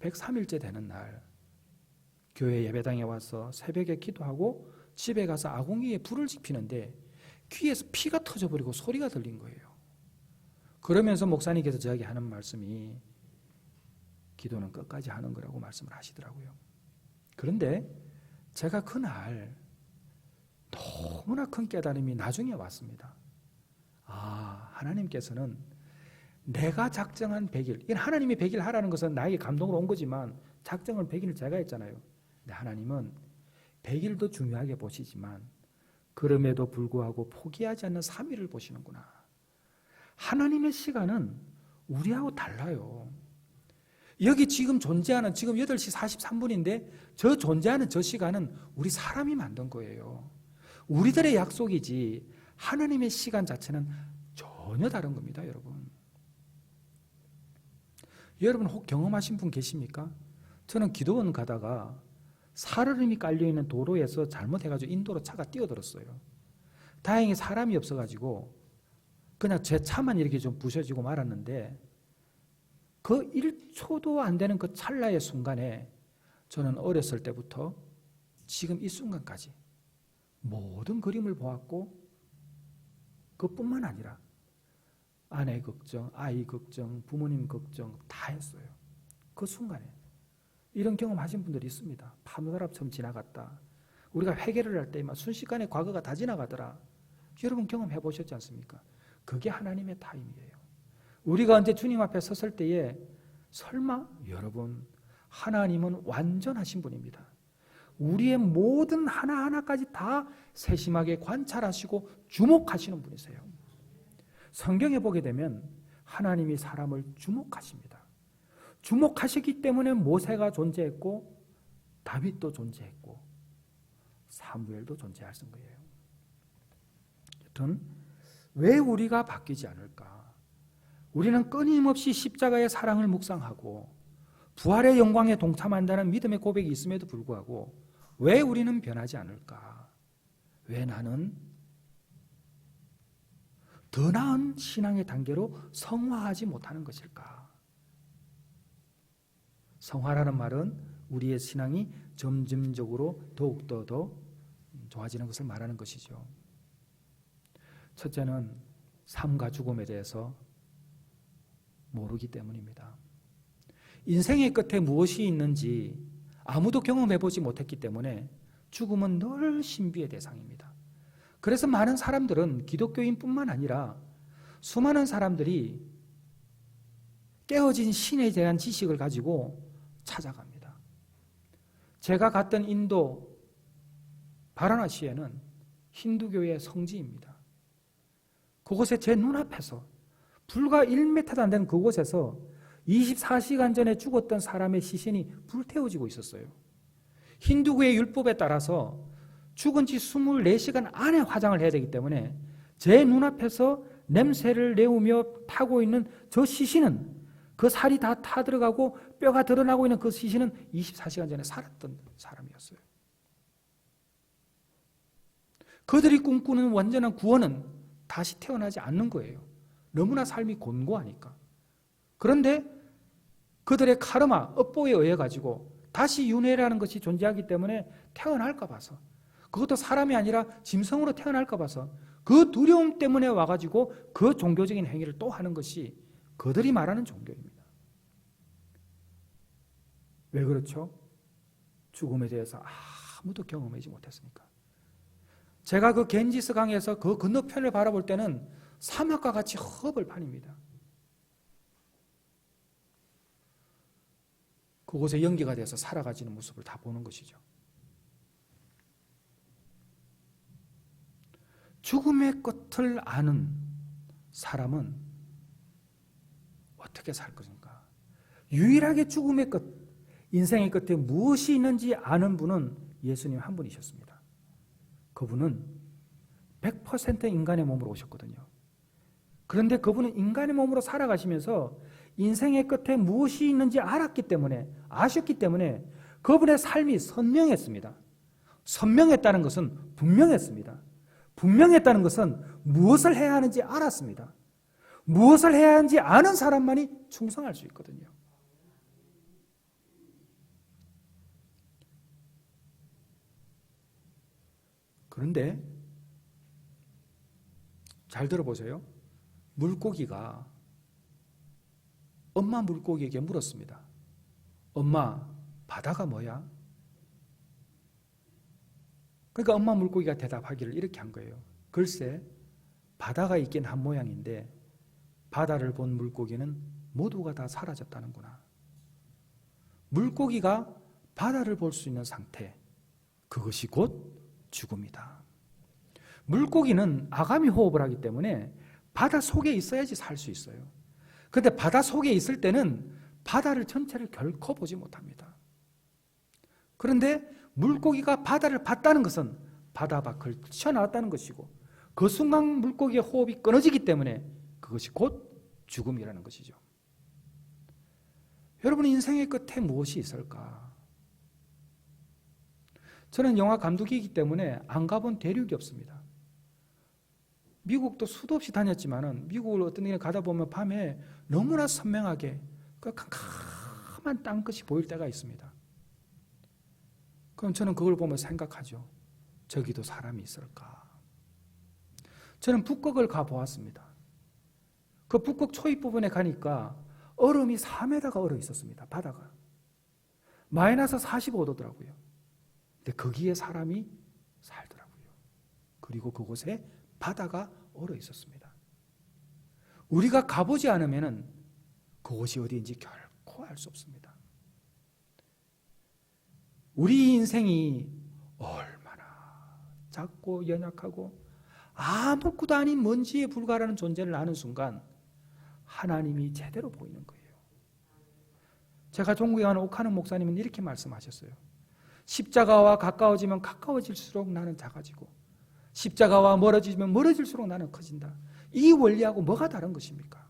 103일째 되는 날 교회 예배당에 와서 새벽에 기도하고 집에 가서 아궁이에 불을 지피는데 귀에서 피가 터져버리고 소리가 들린 거예요. 그러면서 목사님께서 저에게 하는 말씀이 기도는 끝까지 하는 거라고 말씀을 하시더라고요. 그런데 제가 그날 너무나 큰 깨달음이 나중에 왔습니다. 아, 하나님께서는 내가 작정한 100일, 하나님이 100일 하라는 것은 나에게 감동으로 온 거지만 작정을 100일을 제가 했잖아요. 근데 하나님은 100일도 중요하게 보시지만 그럼에도 불구하고 포기하지 않는 3일을 보시는구나. 하나님의 시간은 우리하고 달라요. 여기 지금 존재하는 지금 8시 43분인데 저 존재하는 저 시간은 우리 사람이 만든 거예요. 우리들의 약속이지 하나님의 시간 자체는 전혀 다른 겁니다, 여러분. 여러분 혹 경험하신 분 계십니까? 저는 기도원 가다가 살얼음이 깔려있는 도로에서 잘못해가지고 인도로 차가 뛰어들었어요. 다행히 사람이 없어가지고 그냥 제 차만 이렇게 좀 부셔지고 말았는데 그 1초도 안 되는 그 찰나의 순간에 저는 어렸을 때부터 지금 이 순간까지 모든 그림을 보았고 그뿐만 아니라 아내 걱정, 아이 걱정, 부모님 걱정 다 했어요. 그 순간에. 이런 경험 하신 분들이 있습니다. 파도다랍처럼 지나갔다. 우리가 회개를 할 때 순식간에 과거가 다 지나가더라. 여러분 경험해 보셨지 않습니까? 그게 하나님의 타임이에요. 우리가 언제 주님 앞에 섰을 때에 설마 여러분 하나님은 완전하신 분입니다. 우리의 모든 하나하나까지 다 세심하게 관찰하시고 주목하시는 분이세요. 성경에 보게 되면 하나님이 사람을 주목하십니다. 주목하시기 때문에 모세가 존재했고 다윗도 존재했고 사무엘도 존재하신 거예요. 여튼 왜 우리가 바뀌지 않을까? 우리는 끊임없이 십자가의 사랑을 묵상하고 부활의 영광에 동참한다는 믿음의 고백이 있음에도 불구하고 왜 우리는 변하지 않을까? 왜 나는 더 나은 신앙의 단계로 성화하지 못하는 것일까? 성화라는 말은 우리의 신앙이 점점적으로 더욱더 더 좋아지는 것을 말하는 것이죠. 첫째는 삶과 죽음에 대해서 모르기 때문입니다. 인생의 끝에 무엇이 있는지 아무도 경험해보지 못했기 때문에 죽음은 늘 신비의 대상입니다. 그래서 많은 사람들은 기독교인뿐만 아니라 수많은 사람들이 깨어진 신에 대한 지식을 가지고 찾아갑니다. 제가 갔던 인도 바라나시에는 힌두교의 성지입니다. 그곳에 제 눈앞에서 불과 1m도 안 되는 그곳에서 24시간 전에 죽었던 사람의 시신이 불태워지고 있었어요. 힌두교의 율법에 따라서 죽은 지 24시간 안에 화장을 해야 되기 때문에 제 눈앞에서 냄새를 내우며 타고 있는 저 시신은, 그 살이 다 타들어가고 뼈가 드러나고 있는 그 시신은 24시간 전에 살았던 사람이었어요. 그들이 꿈꾸는 완전한 구원은 다시 태어나지 않는 거예요. 너무나 삶이 곤고하니까. 그런데 그들의 카르마, 업보에 의해 가지고 다시 윤회라는 것이 존재하기 때문에 태어날까 봐서, 그것도 사람이 아니라 짐승으로 태어날까 봐서 그 두려움 때문에 와가지고 그 종교적인 행위를 또 하는 것이 그들이 말하는 종교입니다. 왜 그렇죠? 죽음에 대해서 아무도 경험하지 못했으니까. 제가 그 겐지스 강에서 그 건너편을 바라볼 때는 사막과 같이 허벌판입니다. 그곳에 연기가 돼서 살아가지는 모습을 다 보는 것이죠. 죽음의 끝을 아는 사람은 어떻게 살 것인가? 유일하게 죽음의 끝, 인생의 끝에 무엇이 있는지 아는 분은 예수님 한 분이셨습니다. 그분은 100% 인간의 몸으로 오셨거든요. 그런데 그분은 인간의 몸으로 살아가시면서 인생의 끝에 무엇이 있는지 알았기 때문에, 아셨기 때문에 그분의 삶이 선명했습니다. 선명했다는 것은 분명했습니다. 분명했다는 것은 무엇을 해야 하는지 알았습니다. 무엇을 해야 하는지 아는 사람만이 충성할 수 있거든요. 그런데 잘 들어보세요. 물고기가 엄마 물고기에게 물었습니다. 엄마, 바다가 뭐야? 그러니까 엄마 물고기가 대답하기를 이렇게 한 거예요. 글쎄, 바다가 있긴 한 모양인데 바다를 본 물고기는 모두가 다 사라졌다는구나. 물고기가 바다를 볼 수 있는 상태, 그것이 곧 죽음이다. 물고기는 아가미 호흡을 하기 때문에 바다 속에 있어야지 살 수 있어요. 그런데 바다 속에 있을 때는 바다를 전체를 결코 보지 못합니다. 그런데 물고기가 바다를 봤다는 것은 바다 밖을 튀어나왔다는 것이고, 그 순간 물고기의 호흡이 끊어지기 때문에 그것이 곧 죽음이라는 것이죠. 여러분, 인생의 끝에 무엇이 있을까? 저는 영화 감독이기 때문에 안 가본 대륙이 없습니다. 미국도 수도 없이 다녔지만은 미국을 어떤 데 가다 보면 밤에 너무나 선명하게 그 캄캄한 땅끝이 보일 때가 있습니다. 그럼 저는 그걸 보면 생각하죠. 저기도 사람이 있을까? 저는 북극을 가보았습니다. 그 북극 초입 부분에 가니까 얼음이 4m가 얼어 있었습니다. 바다가. 마이너스 45도더라고요. 근데 거기에 사람이 살더라고요. 그리고 그곳에 바다가 얼어 있었습니다. 우리가 가보지 않으면 그곳이 어디인지 결코 알 수 없습니다. 우리 인생이 얼마나 작고 연약하고 아무것도 아닌 먼지에 불과하는 존재를 아는 순간 하나님이 제대로 보이는 거예요. 제가 종국에 가는 옥하는 목사님은 이렇게 말씀하셨어요. 십자가와 가까워지면 가까워질수록 나는 작아지고 십자가와 멀어지면 멀어질수록 나는 커진다. 이 원리하고 뭐가 다른 것입니까?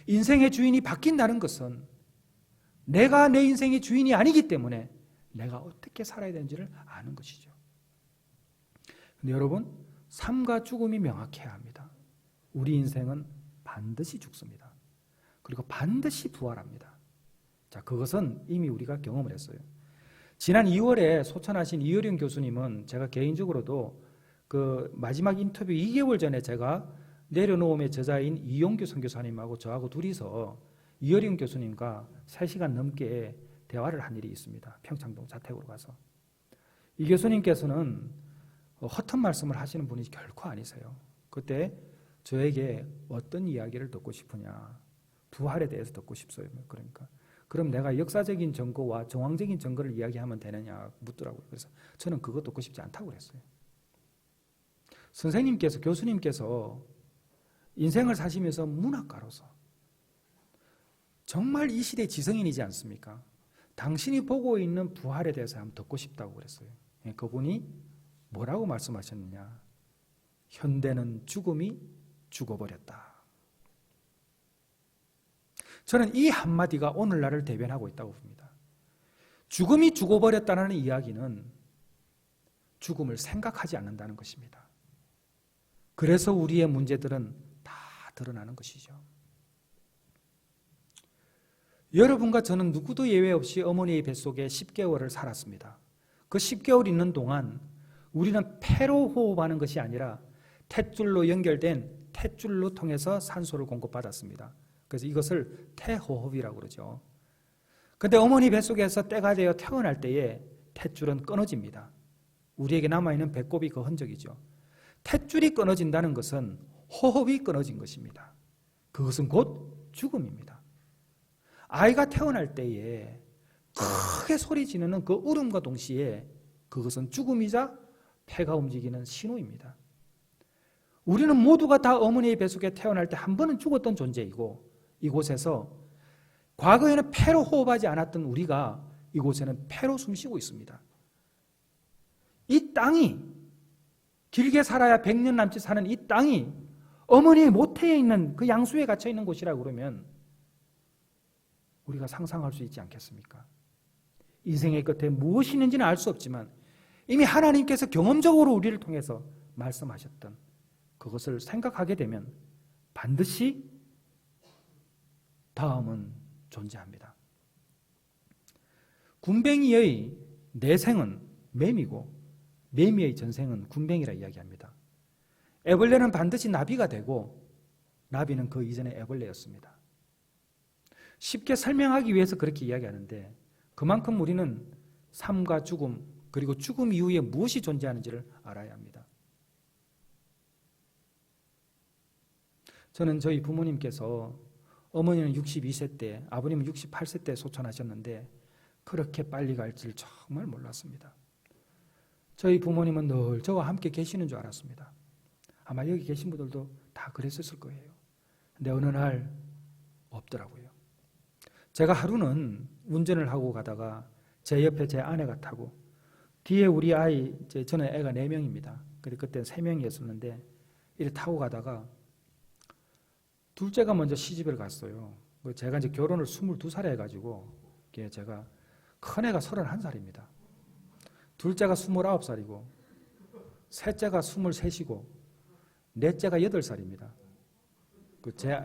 인생의 주인이 바뀐다는 것은 내가 내 인생의 주인이 아니기 때문에 내가 어떻게 살아야 되는지를 아는 것이죠. 근데 여러분, 삶과 죽음이 명확해야 합니다. 우리 인생은 반드시 죽습니다. 그리고 반드시 부활합니다. 자, 그것은 이미 우리가 경험을 했어요. 지난 2월에 소천하신 이효령 교수님은 제가 개인적으로도 그 마지막 인터뷰 2개월 전에 제가 내려놓음의 저자인 이용규 선교사님하고 저하고 둘이서 이효령 교수님과 3시간 넘게 대화를 한 일이 있습니다. 평창동 자택으로 가서. 이 교수님께서는 허튼 말씀을 하시는 분이 결코 아니세요. 그때 저에게 어떤 이야기를 듣고 싶으냐, 부활에 대해서 듣고 싶어요. 그러니까 그럼 내가 역사적인 증거와 정황적인 증거를 이야기하면 되느냐 묻더라고요. 그래서 저는 그거 듣고 싶지 않다고 그랬어요. 선생님께서, 교수님께서 인생을 사시면서 문학가로서 정말 이 시대의 지성인이지 않습니까? 당신이 보고 있는 부활에 대해서 한번 듣고 싶다고 그랬어요. 그분이 뭐라고 말씀하셨느냐? 현대는 죽음이 죽어버렸다. 저는 이 한마디가 오늘날을 대변하고 있다고 봅니다. 죽음이 죽어버렸다는 이야기는 죽음을 생각하지 않는다는 것입니다. 그래서 우리의 문제들은 다 드러나는 것이죠. 여러분과 저는 누구도 예외 없이 어머니의 뱃속에 10개월을 살았습니다. 그 10개월 있는 동안 우리는 폐로 호흡하는 것이 아니라 탯줄로 연결된 탯줄로 통해서 산소를 공급받았습니다. 그래서 이것을 태호흡이라고 그러죠. 그런데 어머니 뱃속에서 때가 되어 태어날 때에 탯줄은 끊어집니다. 우리에게 남아있는 배꼽이 그 흔적이죠. 탯줄이 끊어진다는 것은 호흡이 끊어진 것입니다. 그것은 곧 죽음입니다. 아이가 태어날 때에 크게 소리 지르는 그 울음과 동시에 그것은 죽음이자 폐가 움직이는 신호입니다. 우리는 모두가 다 어머니의 뱃속에 태어날 때 한 번은 죽었던 존재이고, 이곳에서 과거에는 폐로 호흡하지 않았던 우리가 이곳에는 폐로 숨쉬고 있습니다. 이 땅이, 길게 살아야 100년 남짓 사는 이 땅이 어머니의 모태에 있는 그 양수에 갇혀 있는 곳이라고 그러면 우리가 상상할 수 있지 않겠습니까? 인생의 끝에 무엇이 있는지는 알 수 없지만 이미 하나님께서 경험적으로 우리를 통해서 말씀하셨던 그것을 생각하게 되면 반드시 다음은 존재합니다. 군뱅이의 내생은 매미고 매미의 전생은 군뱅이라 이야기합니다. 애벌레는 반드시 나비가 되고 나비는 그 이전에 애벌레였습니다. 쉽게 설명하기 위해서 그렇게 이야기하는데 그만큼 우리는 삶과 죽음 그리고 죽음 이후에 무엇이 존재하는지를 알아야 합니다. 저는 저희 부모님께서 어머니는 62세 때 아버님은 68세 때 소천하셨는데 그렇게 빨리 갈 줄 정말 몰랐습니다. 저희 부모님은 늘 저와 함께 계시는 줄 알았습니다. 아마 여기 계신 분들도 다 그랬었을 거예요. 근데 어느 날 없더라고요. 제가 하루는 운전을 하고 가다가 제 옆에 제 아내가 타고 뒤에 우리 아이, 저는 애가 4명입니다. 그때는 3명이었었는데 이렇게 타고 가다가 둘째가 먼저 시집을 갔어요. 제가 이제 결혼을 22살에 해가지고 제가 큰애가 31살입니다. 둘째가 29살이고 셋째가 23이고 넷째가 8살입니다.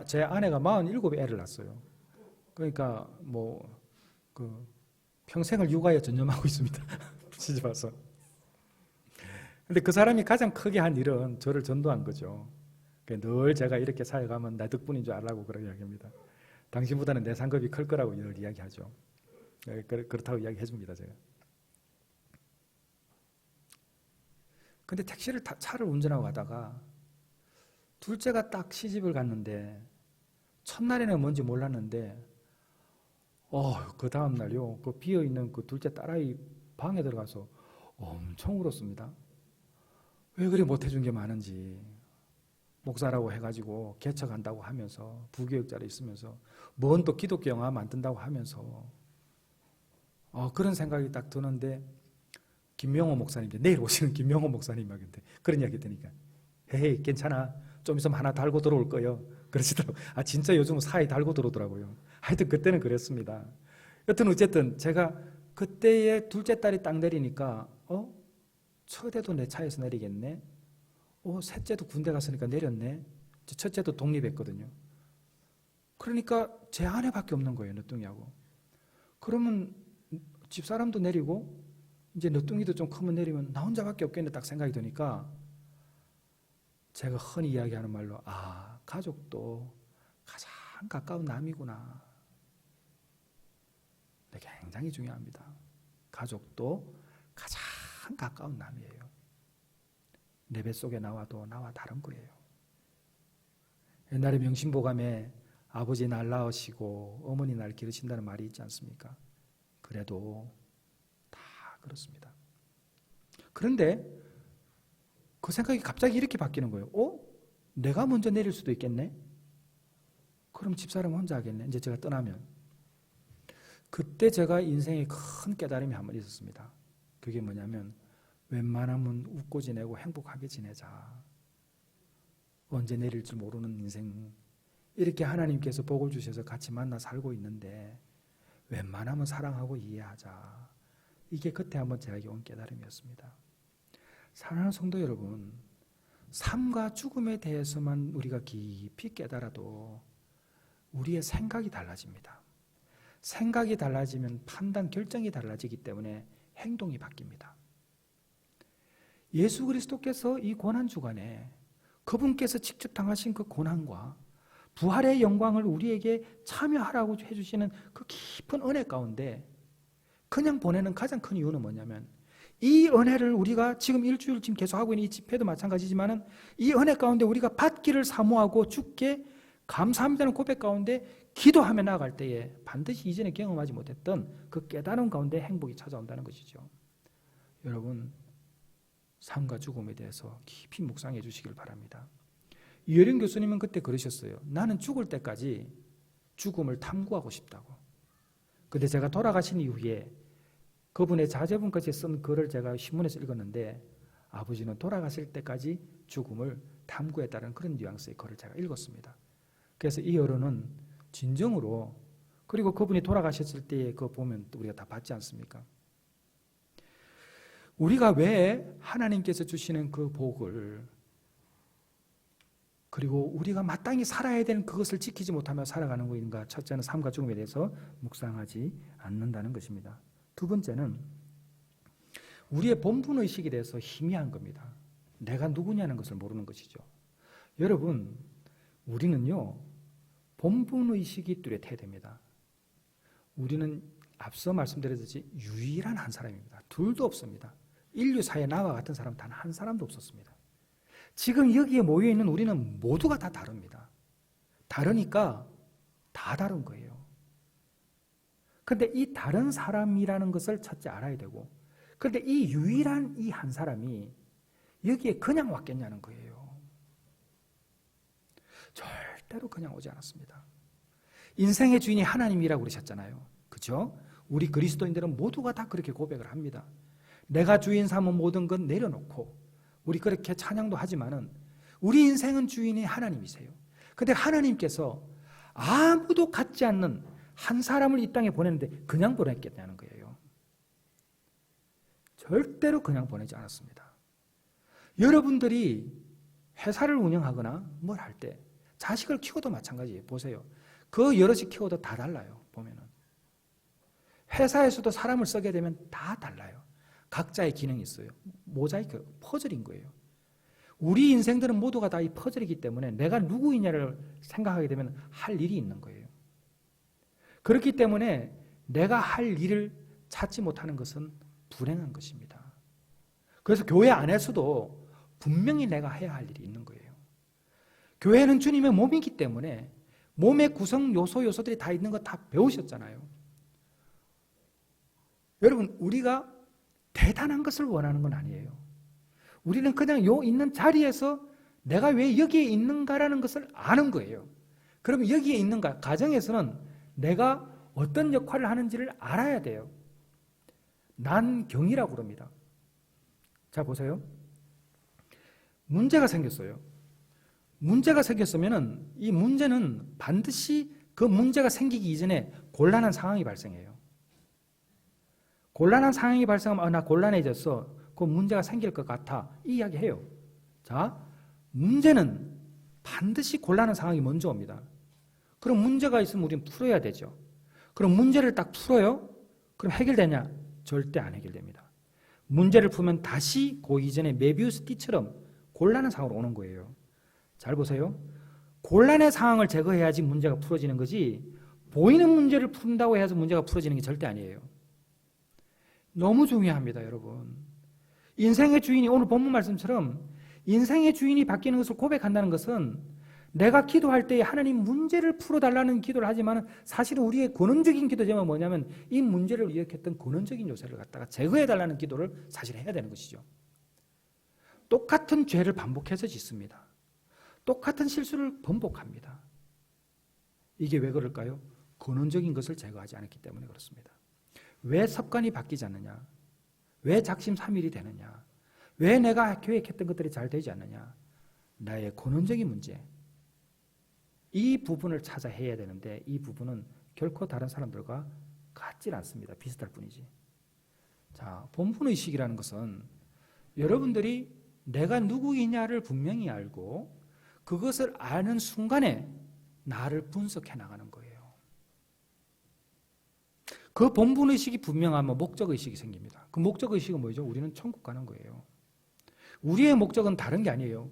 제 아내가 47에 애를 낳았어요. 그러니까 평생을 육아에 전념하고 있습니다. 시집 와서. 근데 그 사람이 가장 크게 한 일은 저를 전도한 거죠. 늘 제가 이렇게 살아가면 나 덕분인 줄 알라고 그렇게 이야기합니다. 당신보다는 내 상급이 클 거라고 늘 이야기하죠. 그렇다고 이야기해 줍니다, 제가. 근데 차를 운전하고 가다가 둘째가 딱 시집을 갔는데 첫날에는 뭔지 몰랐는데 그 다음 날요, 그 비어있는 그 둘째 딸아이 방에 들어가서 엄청 울었습니다. 왜 그리 못해준 게 많은지. 목사라고 해가지고 개척한다고 하면서 부교육자로 있으면서 뭔 또 기독교 영화 만든다고 하면서 그런 생각이 딱 드는데 김명호 목사님, 내일 오시는 김명호 목사님한테 그런 이야기 드니까 헤이 괜찮아 좀 있으면 하나 달고 들어올 거예요 그러시더라고요. 진짜 요즘은 사이 달고 들어오더라고요. 하여튼 그때는 그랬습니다. 여튼 어쨌든 제가 그때에 둘째 딸이 딱 내리니까 첫째도 내 차에서 내리겠네. 셋째도 군대 갔으니까 내렸네. 첫째도 독립했거든요. 그러니까 제 아내밖에 없는 거예요, 늦둥이하고. 그러면 집사람도 내리고 이제 너뚱이도 좀 크면 내리면 나 혼자밖에 없겠네 딱 생각이 드니까 제가 흔히 이야기하는 말로 가족도 가장 가까운 남이구나. 네, 굉장히 중요합니다. 가족도 가장 가까운 남이에요. 내 뱃속에 나와도 나와 다른 거예요. 옛날에 명심보감에 아버지 날 낳으시고 어머니 날 기르신다는 말이 있지 않습니까? 그래도 다 그렇습니다. 그런데 그 생각이 갑자기 이렇게 바뀌는 거예요. 내가 먼저 내릴 수도 있겠네? 그럼 집사람 혼자 하겠네? 이제 제가 떠나면. 그때 제가 인생에 큰 깨달음이 한 번 있었습니다. 그게 뭐냐면 웬만하면 웃고 지내고 행복하게 지내자. 언제 내릴지 모르는 인생. 이렇게 하나님께서 복을 주셔서 같이 만나 살고 있는데 웬만하면 사랑하고 이해하자. 이게 그때 한번 제가 온 깨달음이었습니다. 사랑하는 성도 여러분, 삶과 죽음에 대해서만 우리가 깊이 깨달아도 우리의 생각이 달라집니다. 생각이 달라지면 판단, 결정이 달라지기 때문에 행동이 바뀝니다. 예수 그리스도께서 이 고난주간에 그분께서 직접 당하신 그 고난과 부활의 영광을 우리에게 참여하라고 해주시는 그 깊은 은혜 가운데 그냥 보내는 가장 큰 이유는 뭐냐면 이 은혜를 우리가 지금 일주일 지금 계속하고 있는 이 집회도 마찬가지지만은 이 은혜 가운데 우리가 받기를 사모하고 주께 감사합니다는 고백 가운데 기도하며 나아갈 때에 반드시 이전에 경험하지 못했던 그 깨달음 가운데 행복이 찾아온다는 것이죠. 여러분, 삶과 죽음에 대해서 깊이 묵상해 주시길 바랍니다. 이혜령 교수님은 그때 그러셨어요. 나는 죽을 때까지 죽음을 탐구하고 싶다고. 근데 제가 돌아가신 이후에 그분의 자제분까지 쓴 글을 제가 신문에서 읽었는데 아버지는 돌아가실 때까지 죽음을 탐구했다는 그런 뉘앙스의 글을 제가 읽었습니다. 그래서 이 여론은 진정으로, 그리고 그분이 돌아가셨을 때 그거 보면 우리가 다 봤지 않습니까? 우리가 왜 하나님께서 주시는 그 복을, 그리고 우리가 마땅히 살아야 되는 그것을 지키지 못하며 살아가는 것인가? 첫째는 삶과 죽음에 대해서 묵상하지 않는다는 것입니다. 두 번째는 우리의 본분의식에 대해서 희미한 겁니다. 내가 누구냐는 것을 모르는 것이죠. 여러분, 우리는요 본분의식이 뚜렷해야 됩니다. 우리는 앞서 말씀드렸듯이 유일한 한 사람입니다. 둘도 없습니다. 인류사에 나와 같은 사람 단 한 사람도 없었습니다. 지금 여기에 모여있는 우리는 모두가 다 다릅니다. 다르니까 다 다른 거예요. 그런데 이 다른 사람이라는 것을 첫째 알아야 되고, 그런데 이 유일한 이 한 사람이 여기에 그냥 왔겠냐는 거예요. 절대로 그냥 오지 않았습니다. 인생의 주인이 하나님이라고 그러셨잖아요. 그렇죠? 우리 그리스도인들은 모두가 다 그렇게 고백을 합니다. 내가 주인 삼은 모든 건 내려놓고, 우리 그렇게 찬양도 하지만은 우리 인생은 주인이 하나님이세요. 그런데 하나님께서 아무도 갖지 않는 한 사람을 이 땅에 보냈는데 그냥 보냈겠냐는 거예요. 절대로 그냥 보내지 않았습니다. 여러분들이 회사를 운영하거나 뭘 할 때 자식을 키워도 마찬가지예요. 보세요. 그 여럿이 키워도 다 달라요. 보면은 회사에서도 사람을 쓰게 되면 다 달라요. 각자의 기능이 있어요. 모자이크, 퍼즐인 거예요. 우리 인생들은 모두가 다 이 퍼즐이기 때문에 내가 누구이냐를 생각하게 되면 할 일이 있는 거예요. 그렇기 때문에 내가 할 일을 찾지 못하는 것은 불행한 것입니다. 그래서 교회 안에서도 분명히 내가 해야 할 일이 있는 거예요. 교회는 주님의 몸이기 때문에 몸의 구성 요소들이 다 있는 거 다 배우셨잖아요. 여러분, 우리가 대단한 것을 원하는 건 아니에요. 우리는 그냥 요 있는 자리에서 내가 왜 여기에 있는가라는 것을 아는 거예요. 그러면 여기에 있는가? 가정에서는 내가 어떤 역할을 하는지를 알아야 돼요. 난경이라고 그럽니다. 자, 보세요. 문제가 생겼어요. 문제가 생겼으면 이 문제는 반드시 그 문제가 생기기 이전에 곤란한 상황이 발생해요. 곤란한 상황이 발생하면 나 곤란해졌어. 그 문제가 생길 것 같아. 이 이야기 해요. 자, 문제는 반드시 곤란한 상황이 먼저 옵니다. 그럼 문제가 있으면 우리는 풀어야 되죠. 그럼 문제를 딱 풀어요? 그럼 해결되냐? 절대 안 해결됩니다. 문제를 풀면 다시 그 이전에 메비우스 띠처럼 곤란한 상황으로 오는 거예요. 잘 보세요. 곤란의 상황을 제거해야지 문제가 풀어지는 거지 보이는 문제를 푼다고 해서 문제가 풀어지는 게 절대 아니에요. 너무 중요합니다, 여러분. 인생의 주인이 오늘 본문 말씀처럼 인생의 주인이 바뀌는 것을 고백한다는 것은 내가 기도할 때 하나님 문제를 풀어달라는 기도를 하지만 사실은 우리의 근원적인 기도 제목은 뭐냐면 이 문제를 일으켰던 근원적인 요소를 갖다가 제거해달라는 기도를 사실 해야 되는 것이죠. 똑같은 죄를 반복해서 짓습니다. 똑같은 실수를 번복합니다. 이게 왜 그럴까요? 근원적인 것을 제거하지 않았기 때문에 그렇습니다. 왜 습관이 바뀌지 않느냐? 왜 작심삼일이 되느냐? 왜 내가 계획했던 것들이 잘 되지 않느냐? 나의 근원적인 문제. 이 부분을 찾아 해야 되는데 이 부분은 결코 다른 사람들과 같질 않습니다. 비슷할 뿐이지. 자, 본분의식이라는 것은 여러분들이 내가 누구이냐를 분명히 알고 그것을 아는 순간에 나를 분석해 나가는 거예요. 그 본분의식이 분명하면 목적의식이 생깁니다. 그 목적의식은 뭐죠? 우리는 천국 가는 거예요. 우리의 목적은 다른 게 아니에요.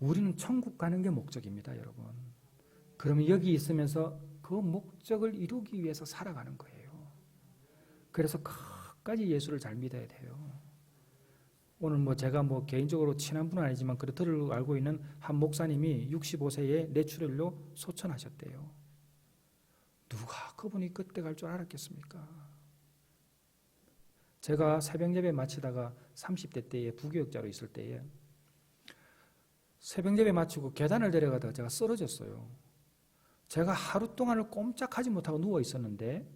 우리는 천국 가는 게 목적입니다, 여러분. 그러면 여기 있으면서 그 목적을 이루기 위해서 살아가는 거예요. 그래서 끝까지 예수를 잘 믿어야 돼요. 오늘 제가 개인적으로 친한 분은 아니지만 그렇다고 알고 있는 한 목사님이 65세에 뇌출혈로 소천하셨대요. 누가 그분이 그때 갈 줄 알았겠습니까? 제가 새벽 예배 마치다가 30대 때에 부교역자로 있을 때에 새벽 예배 마치고 계단을 내려가다가 제가 쓰러졌어요. 제가 하루 동안을 꼼짝하지 못하고 누워 있었는데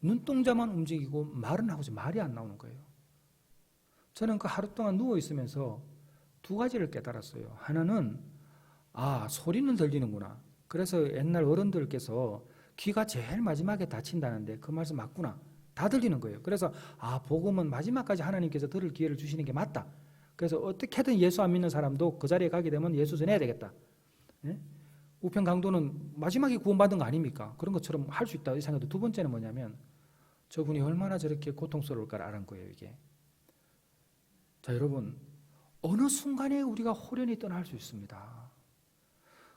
눈동자만 움직이고 말은 하고서 말이 안 나오는 거예요. 저는 그 하루 동안 누워 있으면서 두 가지를 깨달았어요. 하나는 소리는 들리는구나. 그래서 옛날 어른들께서 귀가 제일 마지막에 닫힌다는데 그 말씀 맞구나. 다 들리는 거예요. 그래서 복음은 마지막까지 하나님께서 들을 기회를 주시는 게 맞다. 그래서 어떻게든 예수 안 믿는 사람도 그 자리에 가게 되면 예수 전해야 되겠다. 예? 우편 강도는 마지막에 구원받은 거 아닙니까? 그런 것처럼 할 수 있다 이 생각도. 두 번째는 뭐냐면 저분이 얼마나 저렇게 고통스러울까를 아는 거예요. 이게. 자, 여러분, 어느 순간에 우리가 호련히 떠날 수 있습니다.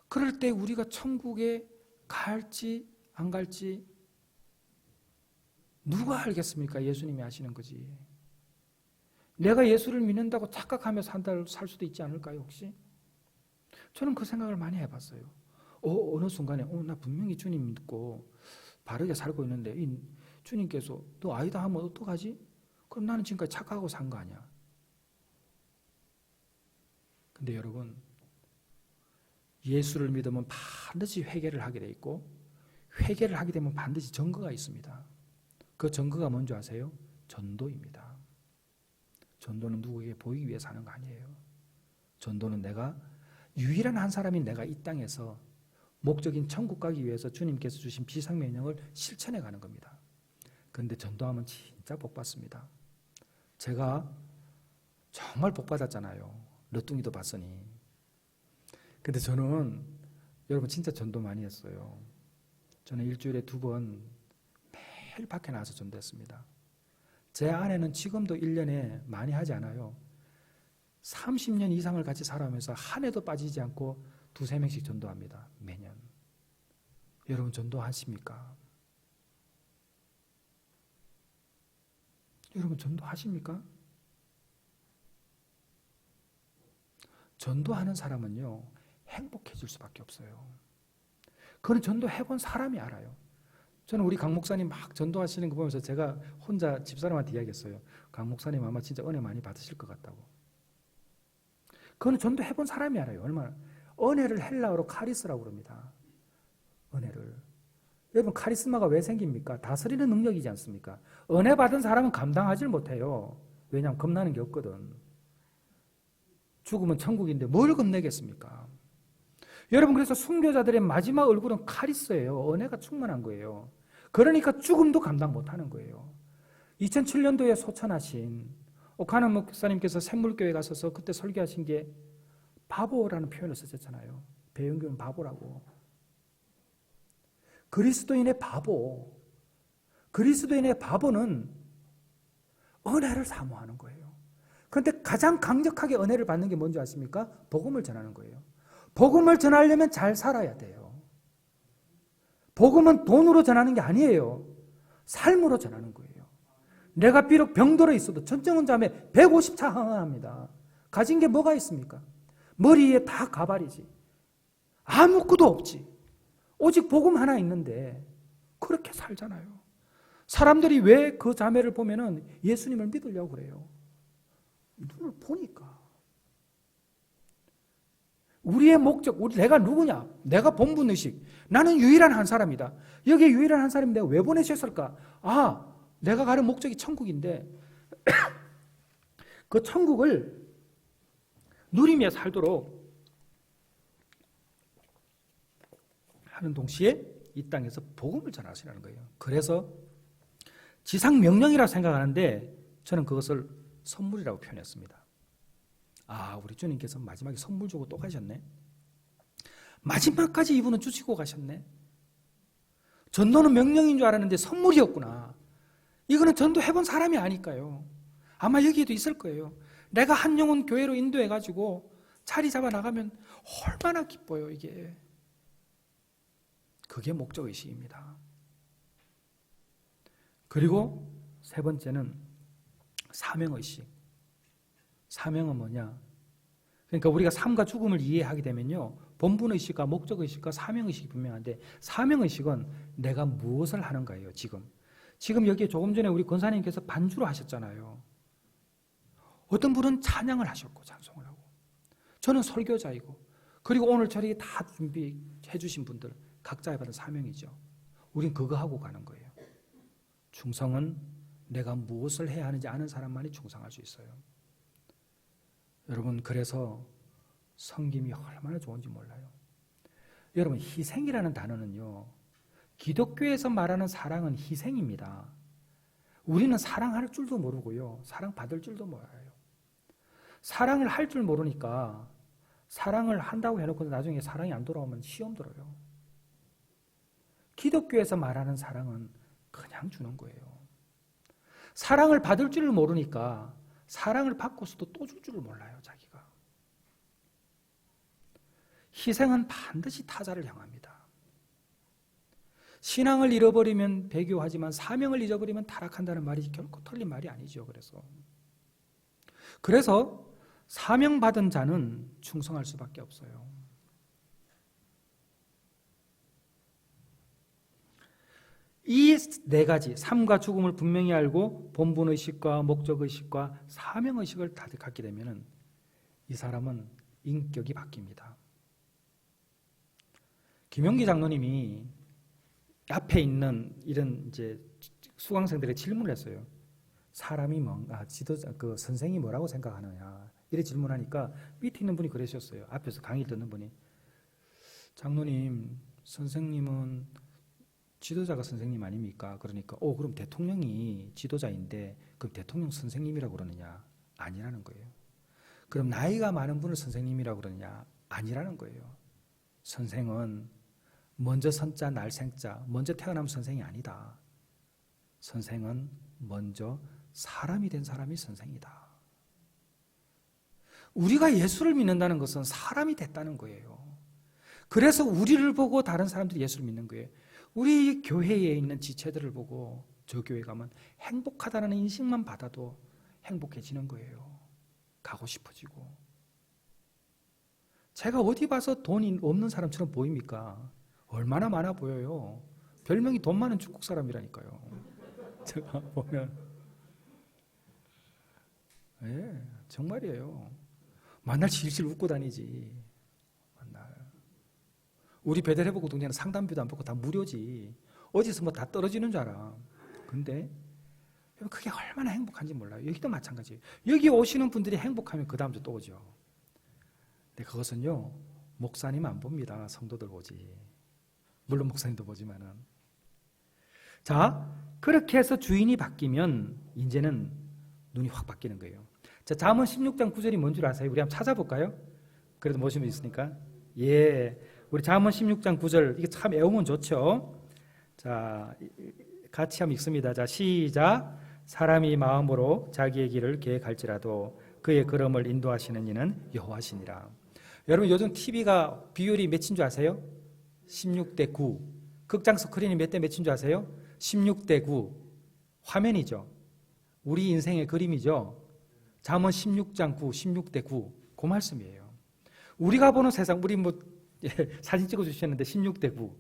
그럴 때 우리가 천국에 갈지 안 갈지 누가 알겠습니까? 예수님이 아시는 거지. 내가 예수를 믿는다고 착각하며 살 수도 있지 않을까요, 혹시? 저는 그 생각을 많이 해봤어요. 어느 순간에 나 분명히 주님 믿고 바르게 살고 있는데 이 주님께서 너 아니다 하면 어떡하지? 그럼 나는 지금까지 착각하고 산 거 아니야. 근데 여러분, 예수를 믿으면 반드시 회개를 하게 돼 있고 회개를 하게 되면 반드시 증거가 있습니다. 그 증거가 뭔지 아세요? 전도입니다. 전도는 누구에게 보이기 위해서 하는 거 아니에요. 전도는 내가 유일한 한 사람인 내가 이 땅에서 목적인 천국 가기 위해서 주님께서 주신 비상명령을 실천해 가는 겁니다. 그런데 전도하면 진짜 복 받습니다. 제가 정말 복 받았잖아요. 너뚱이도 봤으니. 근데 저는 여러분 진짜 전도 많이 했어요. 저는 일주일에 2번 매일 밖에 나가서 전도했습니다. 제 아내는 지금도 1년에 많이 하지 않아요. 30년 이상을 같이 살아오면서 한 해도 빠지지 않고 2-3명씩 전도합니다. 매년. 여러분 전도하십니까? 여러분 전도하십니까? 전도하는 사람은요 행복해질 수밖에 없어요. 그건 전도해본 사람이 알아요. 저는 우리 강 목사님 막 전도하시는 거 보면서 제가 혼자 집사람한테 이야기했어요. 강 목사님 아마 진짜 은혜 많이 받으실 것 같다고. 그건 전도해본 사람이 알아요. 얼마나. 은혜를 헬라어로 카리스라고 그럽니다. 은혜를. 여러분 카리스마가 왜 생깁니까? 다스리는 능력이지 않습니까? 은혜 받은 사람은 감당하지 못해요. 왜냐하면 겁나는 게 없거든. 죽으면 천국인데 뭘 겁내겠습니까? 여러분 그래서 순교자들의 마지막 얼굴은 카리스예요. 은혜가 충만한 거예요. 그러니까 죽음도 감당 못하는 거예요. 2007년도에 소천하신 오카노 목사님께서 샘물교회 가셔서 그때 설교하신 게 바보라는 표현을 쓰셨잖아요. 배영규는 바보라고. 그리스도인의 바보. 그리스도인의 바보는 은혜를 사모하는 거예요. 그런데 가장 강력하게 은혜를 받는 게 뭔지 아십니까? 복음을 전하는 거예요. 복음을 전하려면 잘 살아야 돼요. 복음은 돈으로 전하는 게 아니에요. 삶으로 전하는 거예요. 내가 비록 병들어 있어도 전쟁원 자매 150차 항원합니다. 가진 게 뭐가 있습니까? 머리에 다 가발이지. 아무것도 없지. 오직 복음 하나 있는데 그렇게 살잖아요. 사람들이 왜 그 자매를 보면은 예수님을 믿으려고 그래요? 눈을 보니까. 우리의 목적, 내가 누구냐? 내가 본분의식. 나는 유일한 한 사람이다. 여기에 유일한 한 사람인데 왜 보내셨을까? 아, 내가 가는 목적이 천국인데 그 천국을 누리며 살도록 하는 동시에 이 땅에서 복음을 전하시라는 거예요. 그래서 지상 명령이라고 생각하는데 저는 그것을 선물이라고 표현했습니다. 아, 우리 주님께서 마지막에 선물 주고 또 가셨네. 마지막까지 이분은 주시고 가셨네. 전도는 명령인 줄 알았는데 선물이었구나. 이거는 전도해본 사람이 아닐까요? 아마 여기에도 있을 거예요. 내가 한 영혼 교회로 인도해가지고 자리 잡아 나가면 얼마나 기뻐요, 이게. 그게 목적의식입니다. 그리고 세 번째는 사명의식. 사명은 뭐냐? 그러니까 우리가 삶과 죽음을 이해하게 되면요, 본분의식과 목적의식과 사명의식이 분명한데, 사명의식은 내가 무엇을 하는가예요. 지금 여기에 조금 전에 우리 권사님께서 반주로 하셨잖아요. 어떤 분은 찬양을 하셨고 찬송을 하고, 저는 설교자이고, 그리고 오늘 저에게 다 준비해 주신 분들 각자에 받은 사명이죠. 우린 그거 하고 가는 거예요. 충성은 내가 무엇을 해야 하는지 아는 사람만이 충성할 수 있어요. 여러분, 그래서 섬김이 얼마나 좋은지 몰라요. 여러분, 희생이라는 단어는요, 기독교에서 말하는 사랑은 희생입니다. 우리는 사랑할 줄도 모르고요, 사랑받을 줄도 몰라요. 사랑을 할 줄 모르니까 사랑을 한다고 해놓고 나중에 사랑이 안 돌아오면 시험 들어요. 기독교에서 말하는 사랑은 그냥 주는 거예요. 사랑을 받을 줄을 모르니까 사랑을 받고서도 또 줄 줄을 몰라요, 자기가. 희생은 반드시 타자를 향합니다. 신앙을 잃어버리면 배교하지만 사명을 잊어버리면 타락한다는 말이 결코 틀린 말이 아니죠. 그래서 사명받은 자는 충성할 수밖에 없어요. 이 네 가지, 삶과 죽음을 분명히 알고 본분의식과 목적의식과 사명의식을 다 갖게 되면 이 사람은 인격이 바뀝니다. 김용기 장로님이 앞에 있는 이런 이제 수강생들의 질문을 했어요. 사람이 뭔가, 지도자, 선생이 뭐라고 생각하느냐. 이렇게 질문하니까 밑에 있는 분이 그러셨어요. 앞에서 강의 듣는 분이. 장로님, 선생님은 지도자가 선생님 아닙니까? 그러니까 그럼 대통령이 지도자인데 그럼 대통령 선생님이라고 그러느냐? 아니라는 거예요. 그럼 나이가 많은 분을 선생님이라고 그러느냐? 아니라는 거예요. 선생은 먼저 선자 날생자, 먼저 태어나면 선생이 아니다. 선생은 먼저 사람이 된 사람이 선생이다. 우리가 예수를 믿는다는 것은 사람이 됐다는 거예요. 그래서 우리를 보고 다른 사람들이 예수를 믿는 거예요. 우리 교회에 있는 지체들을 보고 저 교회 가면 행복하다는 인식만 받아도 행복해지는 거예요. 가고 싶어지고. 제가 어디 봐서 돈이 없는 사람처럼 보입니까? 얼마나 많아 보여요. 별명이 돈 많은 중국 사람이라니까요. 제가 보면. 예, 정말이에요. 만날 질질 웃고 다니지. 우리 베델해보고 동네는 상담비도 안 받고 다 무료지. 어디서 뭐 다 떨어지는 줄 알아. 근데 그게 얼마나 행복한지 몰라요. 여기도 마찬가지예요. 여기 오시는 분들이 행복하면 그 다음 주 또 오죠. 근데 그것은요, 목사님 안 봅니다. 성도들 보지. 물론 목사님도 보지만은. 자, 그렇게 해서 주인이 바뀌면 이제는 눈이 확 바뀌는 거예요. 자, 잠언 16장 9절이 뭔 줄 아세요? 우리 한번 찾아볼까요? 그래도 모시면 있으니까. 예. 우리 잠언 16장 9절, 이게 참 외우면 좋죠. 자, 같이 한번 읽습니다. 자, 시작. 사람이 마음으로 자기의 길을 계획할지라도 그의 걸음을 인도하시는 이는 여호와시니라. 여러분 요즘 TV가 비율이 몇인 줄 아세요? 16대 9. 극장 스크린이 몇 대 몇인 줄 아세요? 16대 9. 화면이죠. 우리 인생의 그림이죠. 잠언 16장 9, 16대 9. 그 말씀이에요. 우리가 보는 세상, 우리 뭐 사진 찍어 주셨는데 16대 9.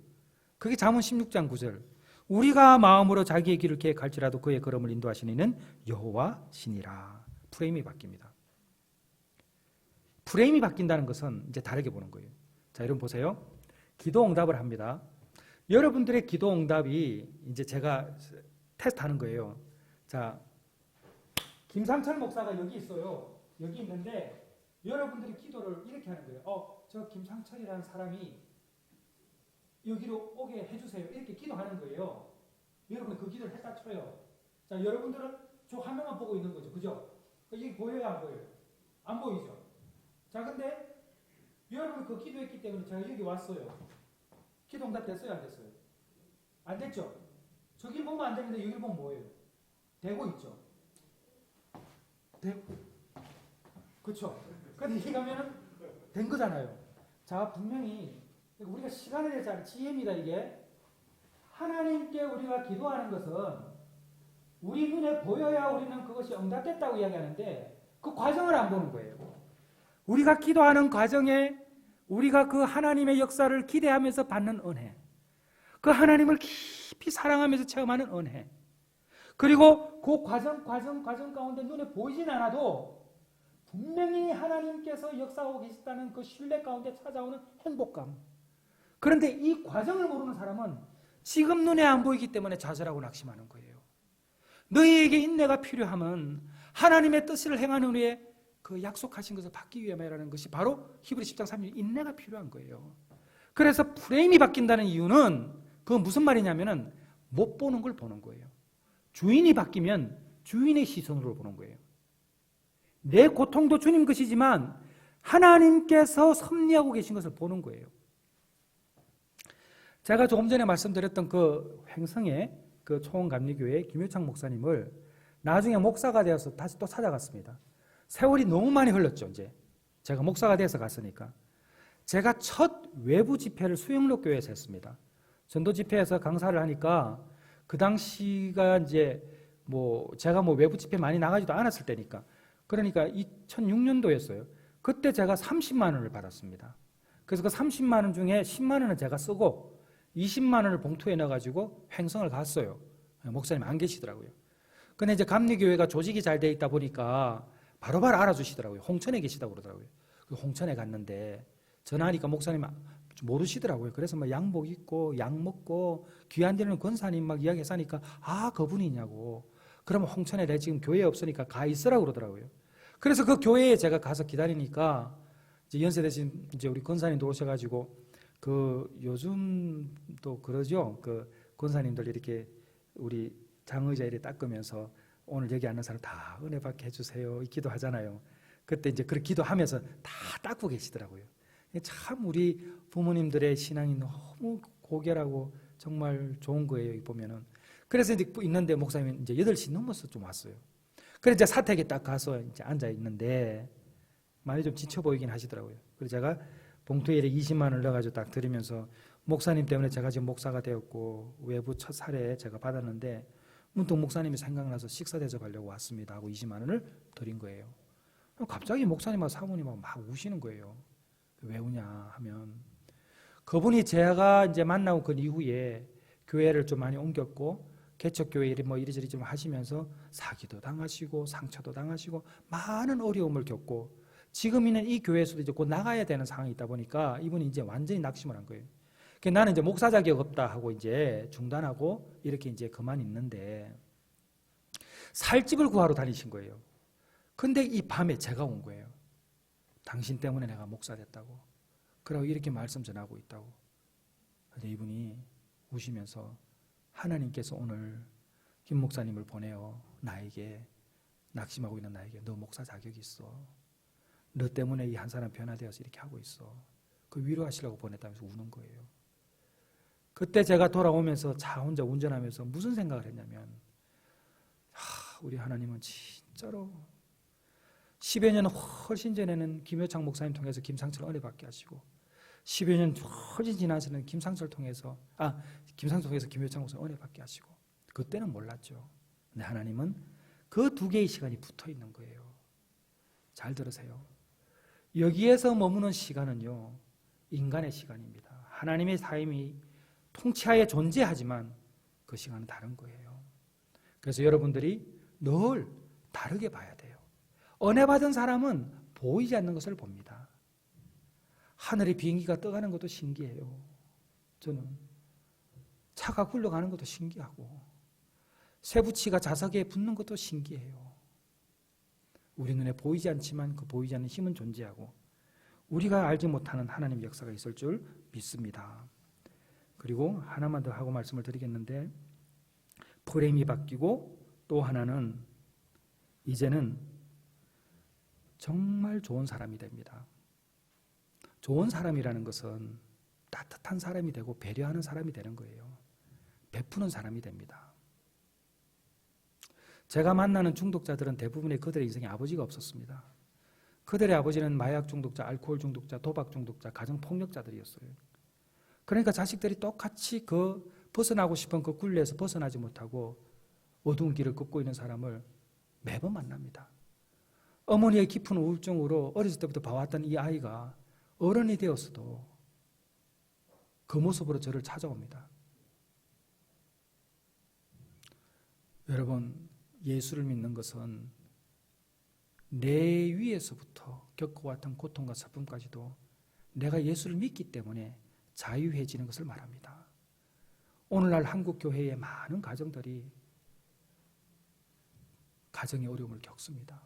그게 잠언 16장 9절. 우리가 마음으로 자기의 길을 계획할지라도 그의 걸음을 인도하시는 이는 여호와시니라. 프레임이 바뀝니다. 프레임이 바뀐다는 것은 이제 다르게 보는 거예요. 자, 여러분 보세요. 기도 응답을 합니다. 여러분들의 기도 응답이 이제 제가 테스트하는 거예요. 자, 김상철 목사가 여기 있어요. 여기 있는데 여러분들이 기도를 이렇게 하는 거예요. 저 김상철이라는 사람이 여기로 오게 해주세요. 이렇게 기도하는 거예요. 여러분 그 기도를 했다 쳐요. 자, 여러분들은 저 화면만 보고 있는 거죠. 그죠? 이게 보여요, 안 보여요? 안 보이죠? 자, 근데 여러분 그 기도했기 때문에 제가 여기 왔어요. 기도 응답 됐어요, 안 됐어요? 안 됐죠? 저길 보면 안 되는데 여길 보면 뭐예요? 되고 있죠? 되고. 그렇죠? 근데 이게 가면은 된 거잖아요. 자, 분명히 우리가 시간에 대해서 지혜입니다, 이게. 하나님께 우리가 기도하는 것은 우리 눈에 보여야 우리는 그것이 응답됐다고 이야기하는데 그 과정을 안 보는 거예요. 우리가 기도하는 과정에 우리가 그 하나님의 역사를 기대하면서 받는 은혜, 그 하나님을 깊이 사랑하면서 체험하는 은혜, 그리고 그 과정 가운데 눈에 보이진 않아도 분명히 하나님께서 역사하고 계시다는 그 신뢰 가운데 찾아오는 행복감. 그런데 이 과정을 모르는 사람은 지금 눈에 안 보이기 때문에 좌절하고 낙심하는 거예요. 너희에게 인내가 필요함은 하나님의 뜻을 행하는 후에 그 약속하신 것을 받기 위함이라는 것이 바로 히브리 10장 3절 인내가 필요한 거예요. 그래서 프레임이 바뀐다는 이유는 그건 무슨 말이냐면은 못 보는 걸 보는 거예요. 주인이 바뀌면 주인의 시선으로 보는 거예요. 내 고통도 주님 것이지만 하나님께서 섭리하고 계신 것을 보는 거예요. 제가 조금 전에 말씀드렸던 그 횡성의 그 초원감리교회 김효창 목사님을 나중에 목사가 되어서 다시 또 찾아갔습니다. 세월이 너무 많이 흘렀죠. 이제 제가 목사가 돼서 갔으니까 제가 첫 외부 집회를 수영록 교회에서 했습니다. 전도 집회에서 강사를 하니까 그 당시가 이제 뭐 제가 뭐 외부 집회 많이 나가지도 않았을 때니까 그러니까 2006년도였어요. 그때 제가 30만 원을 받았습니다. 그래서 그 30만 원 중에 10만 원은 제가 쓰고 20만 원을 봉투에 넣어가지고 횡성을 갔어요. 목사님 안 계시더라고요. 근데 이제 감리교회가 조직이 잘 돼 있다 보니까 바로바로 알아주시더라고요. 홍천에 계시다고 그러더라고요. 그 홍천에 갔는데 전화하니까 목사님 모르시더라고요. 그래서 막 양복 입고 약 먹고 귀한 데는 권사님 막 이야기해서 하니까 그분이냐고. 그러면 홍천에 내 지금 교회 없으니까 가 있으라고 그러더라고요. 그래서 그 교회에 제가 가서 기다리니까 이제 연세 대신 이제 우리 권사님도 오셔가지고 그 요즘 또 그러죠. 그 권사님들 이렇게 우리 장의자 이렇게 닦으면서 오늘 여기 앉는 사람 다 은혜 받게 해주세요. 이 기도 하잖아요. 그때 이제 그렇게 기도하면서 다 닦고 계시더라고요. 참 우리 부모님들의 신앙이 너무 고결하고 정말 좋은 거예요. 보면은. 그래서 이제 있는데 목사님이 이제 8시 넘어서 좀 왔어요. 그래서 이제 사택에 딱 가서 이제 앉아 있는데 많이 좀 지쳐 보이긴 하시더라고요. 그래서 제가 봉투에 20만 원을 넣어가지고 딱 드리면서 목사님 때문에 제가 지금 목사가 되었고 외부 첫 사례 제가 받았는데 문득 목사님이 생각나서 식사 대접하려고 왔습니다 하고 20만 원을 드린 거예요. 갑자기 목사님하고 사모님하고 막 우시는 거예요. 왜 우냐 하면 그분이 제가 이제 만나고 그 이후에 교회를 좀 많이 옮겼고 개척교회 뭐 이리저리 좀 하시면서 사기도 당하시고 상처도 당하시고 많은 어려움을 겪고 지금 있는 이 교회에서도 이제 곧 나가야 되는 상황이 있다 보니까 이분이 이제 완전히 낙심을 한 거예요. 나는 이제 목사 자격 없다 하고 이제 중단하고 이렇게 이제 그만 있는데 살 집을 구하러 다니신 거예요. 근데 이 밤에 제가 온 거예요. 당신 때문에 내가 목사 됐다고. 그러고 이렇게 말씀 전하고 있다고. 근데 이분이 우시면서 하나님께서 오늘 김 목사님을 보내어 나에게 낙심하고 있는 나에게 너 목사 자격이 있어. 너 때문에 이 한 사람 변화되어서 이렇게 하고 있어. 그 위로하시려고 보냈다면서 우는 거예요. 그때 제가 돌아오면서 차 혼자 운전하면서 무슨 생각을 했냐면 우리 하나님은 진짜로 10여 년 훨씬 전에는 김효창 목사님 통해서 김상철 은혜 받게 하시고 10여 년 훨씬 지나서는 김상철 통해서 김효창 목사님 은혜 받게 하시고 그때는 몰랐죠. 근데 하나님은 그 두 개의 시간이 붙어 있는 거예요. 잘 들으세요. 여기에서 머무는 시간은요, 인간의 시간입니다. 하나님의 삶이 통치하에 존재하지만 그 시간은 다른 거예요. 그래서 여러분들이 늘 다르게 봐야 돼요. 은혜 받은 사람은 보이지 않는 것을 봅니다. 하늘에 비행기가 떠가는 것도 신기해요. 저는 차가 굴러가는 것도 신기하고 쇠붙이가 자석에 붙는 것도 신기해요. 우리 눈에 보이지 않지만 그 보이지 않는 힘은 존재하고 우리가 알지 못하는 하나님의 역사가 있을 줄 믿습니다. 그리고 하나만 더 하고 말씀을 드리겠는데, 프레임이 바뀌고 또 하나는 이제는 정말 좋은 사람이 됩니다. 좋은 사람이라는 것은 따뜻한 사람이 되고 배려하는 사람이 되는 거예요. 베푸는 사람이 됩니다. 제가 만나는 중독자들은 대부분의 그들의 인생에 아버지가 없었습니다. 그들의 아버지는 마약 중독자, 알코올 중독자, 도박 중독자, 가정폭력자들이었어요. 그러니까 자식들이 똑같이 그 벗어나고 싶은 그 굴레에서 벗어나지 못하고 어두운 길을 걷고 있는 사람을 매번 만납니다. 어머니의 깊은 우울증으로 어렸을 때부터 봐왔던 이 아이가 어른이 되었어도 그 모습으로 저를 찾아옵니다. 여러분, 예수를 믿는 것은 내 위에서부터 겪어왔던 고통과 슬픔까지도 내가 예수를 믿기 때문에 자유해지는 것을 말합니다. 오늘날 한국 교회의 많은 가정들이 가정의 어려움을 겪습니다.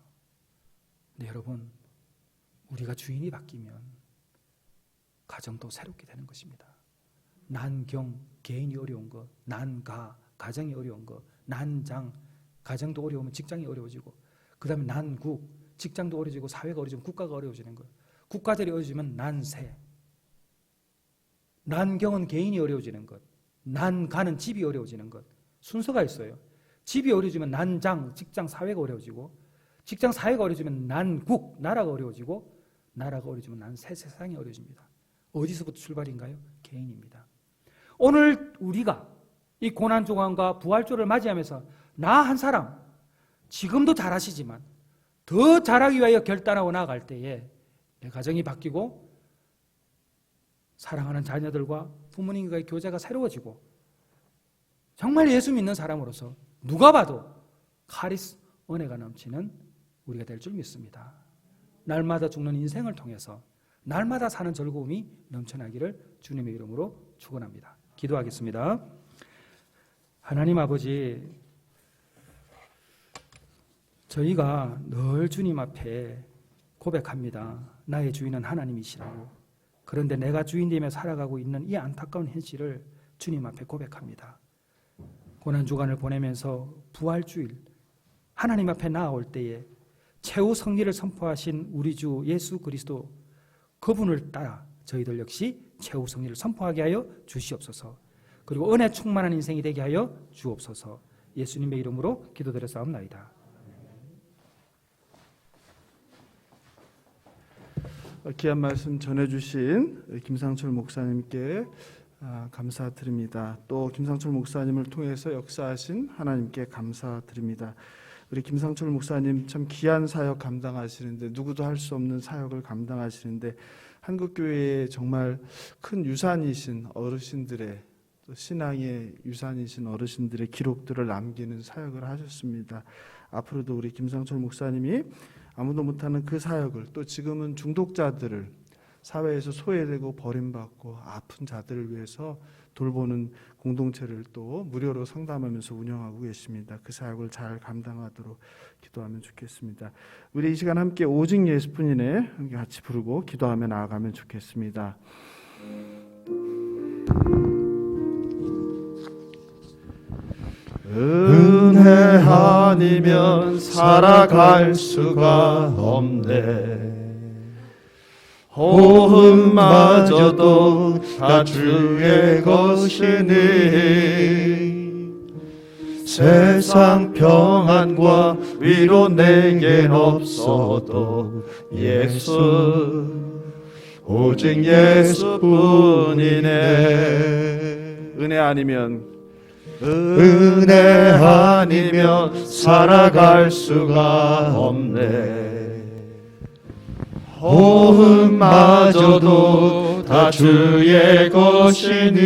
근데 여러분, 우리가 주인이 바뀌면 가정도 새롭게 되는 것입니다. 난경, 개인이 어려운 것, 난가, 가정이 어려운 것, 난장, 가정도 어려우면 직장이 어려워지고, 그 다음에 난국, 직장도 어려워지고 사회가 어려워지면 국가가 어려워지는 것, 국가들이 어려워지면 난세, 난경은 개인이 어려워지는 것, 난가는 집이 어려워지는 것, 순서가 있어요. 집이 어려워지면 난장, 직장, 사회가 어려워지고, 직장, 사회가 어려워지면 난국, 나라가 어려워지고, 나라가 어려워지면 난세, 세상이 어려워집니다. 어디서부터 출발인가요? 개인입니다. 오늘 우리가 이 고난주간과 부활주를 맞이하면서 나 한 사람, 지금도 잘하시지만 더 잘하기 위하여 결단하고 나아갈 때에 내 가정이 바뀌고 사랑하는 자녀들과 부모님과의 교제가 새로워지고 정말 예수 믿는 사람으로서 누가 봐도 카리스, 은혜가 넘치는 우리가 될 줄 믿습니다. 날마다 죽는 인생을 통해서 날마다 사는 즐거움이 넘쳐나기를 주님의 이름으로 축원합니다. 기도하겠습니다. 하나님 아버지, 저희가 늘 주님 앞에 고백합니다. 나의 주인은 하나님이시라고. 그런데 내가 주인되며 살아가고 있는 이 안타까운 현실을 주님 앞에 고백합니다. 고난주간을 보내면서 부활주일 하나님 앞에 나아올 때에 최후 승리를 선포하신 우리 주 예수 그리스도, 그분을 따라 저희들 역시 최후 승리를 선포하게 하여 주시옵소서. 그리고 은혜 충만한 인생이 되게 하여 주옵소서. 예수님의 이름으로 기도드렸사옵나이다. 귀한 말씀 전해주신 김상철 목사님께 감사드립니다. 또 김상철 목사님을 통해서 역사하신 하나님께 감사드립니다. 우리 김상철 목사님 참 귀한 사역 감당하시는데, 누구도 할 수 없는 사역을 감당하시는데, 한국교회의 정말 큰 유산이신 어르신들의, 또 신앙의 유산이신 어르신들의 기록들을 남기는 사역을 하셨습니다. 앞으로도 우리 김상철 목사님이 아무도 못하는 그 사역을, 또 지금은 중독자들을, 사회에서 소외되고 버림받고 아픈 자들을 위해서 돌보는 공동체를 또 무료로 상담하면서 운영하고 계십니다. 그 사역을 잘 감당하도록 기도하면 좋겠습니다. 우리 이 시간 함께 오직 예수뿐이네 같이 부르고 기도하며 나아가면 좋겠습니다. 은혜 아니면 살아갈 수가 없네. 호흡마저도 다 주의 것이니 세상 평안과 위로 내겐 없어도 예수 오직 예수뿐이네. 은혜 아니면 살아갈 수가 없네. 호흡마저도 다 주의 것이니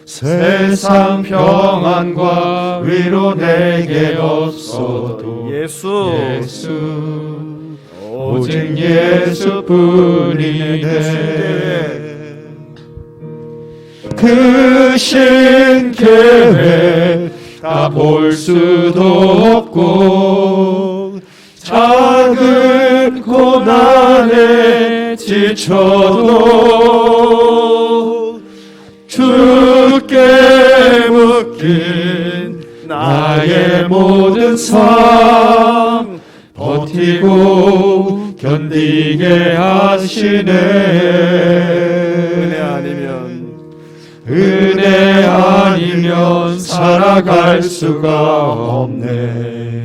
세상 평안과 위로 내게 없어도 예수 오직 예수뿐이네. 그 신계획 다 볼 수도 없고 작은 고난에 지쳐도 주께 묶인 나의 모든 삶 버티고 견디게 하시네. 은혜 아니면 살아갈 수가 없네.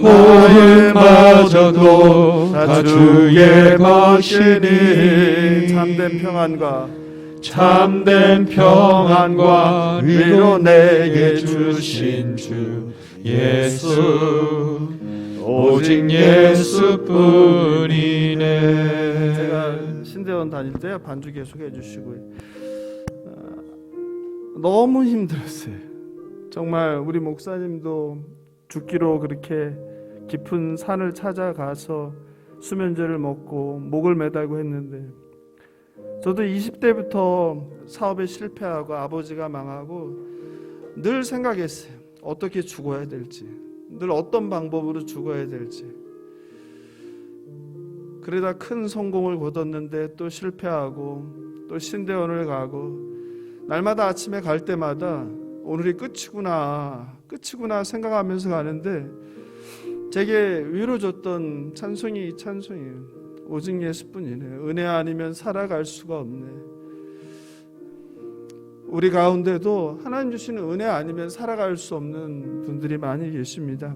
호흡마저도 다 주의 것이니 참된 평안과 위로 내게 주신 주 예수 오직 예수뿐이네. 제가 신대원 다닐 때 반주 계속해 주시고요. 너무 힘들었어요. 정말 우리 목사님도 죽기로 그렇게 깊은 산을 찾아가서 수면제를 먹고 목을 매달고 했는데 저도 20대부터 사업에 실패하고 아버지가 망하고 늘 생각했어요. 어떻게 죽어야 될지, 늘 어떤 방법으로 죽어야 될지. 그러다 큰 성공을 거뒀는데 또 실패하고 또 신대원을 가고 날마다 아침에 갈 때마다 오늘이 끝이구나 생각하면서 가는데 제게 위로 줬던 찬송이 이 찬송이에요. 오직 예수뿐이네. 은혜 아니면 살아갈 수가 없네. 우리 가운데도 하나님 주시는 은혜 아니면 살아갈 수 없는 분들이 많이 계십니다.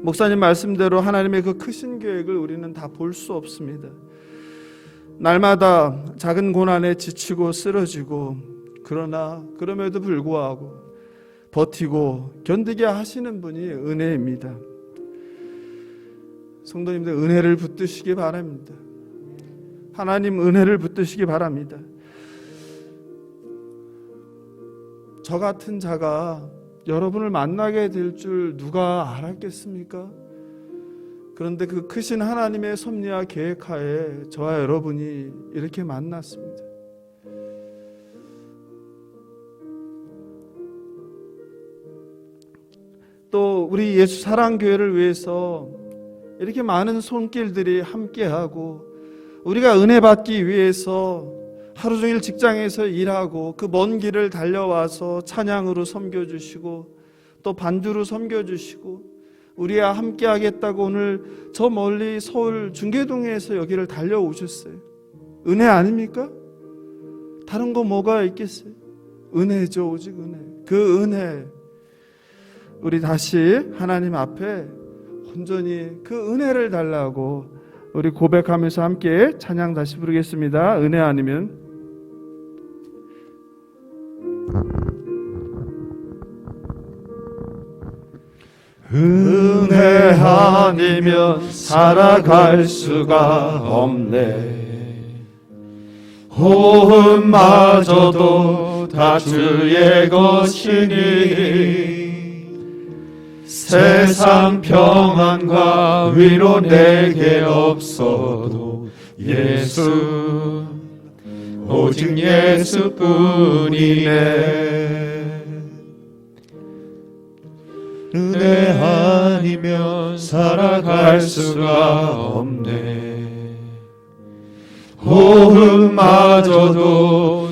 목사님 말씀대로 하나님의 그 크신 계획을 우리는 다 볼 수 없습니다. 날마다 작은 고난에 지치고 쓰러지고 그럼에도 불구하고 버티고 견디게 하시는 분이 은혜입니다. 성도님들 은혜를 붙드시기 바랍니다. 하나님 은혜를 붙드시기 바랍니다. 저 같은 자가 여러분을 만나게 될 줄 누가 알았겠습니까? 그런데 그 크신 하나님의 섭리와 계획하에 저와 여러분이 이렇게 만났습니다. 또 우리 예수 사랑교회를 위해서 이렇게 많은 손길들이 함께하고 우리가 은혜 받기 위해서 하루 종일 직장에서 일하고 그 먼 길을 달려와서 찬양으로 섬겨주시고 또 반주로 섬겨주시고 우리와 함께 하겠다고 오늘 저 멀리 서울 중계동에서 여기를 달려오셨어요. 은혜 아닙니까? 다른 거 뭐가 있겠어요? 은혜죠. 오직 은혜. 그 은혜 우리 다시 하나님 앞에 온전히 그 은혜를 달라고 우리 고백하면서 함께 찬양 다시 부르겠습니다. 은혜 아니면 은혜 아니면 살아갈 수가 없네. 호흡마저도 다 주의 것이니 세상 평안과 위로 내게 없어도 예수 오직 예수뿐이네. 은혜 아니면 살아갈 수가 없네. 호흡마저도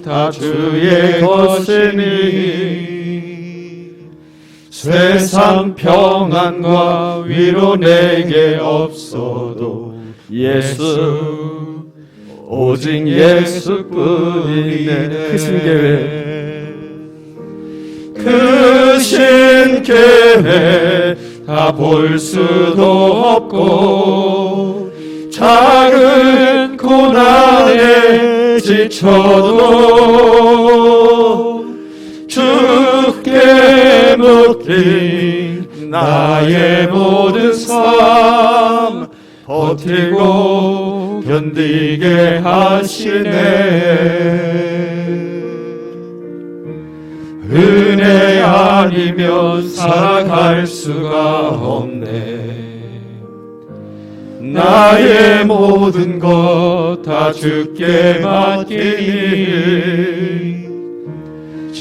다 주의 것이니 세상 평안과 위로 내게 없어도 예수 오직 예수뿐이네. 크신 계획, 크신 계획 다 볼 수도 없고 작은 고난에 지쳐도 주께 묻긴 나의 모든 삶 버티고 견디게 하시네. 은혜 아니면 살아갈 수가 없네. 나의 모든 것 다 주께 맡기니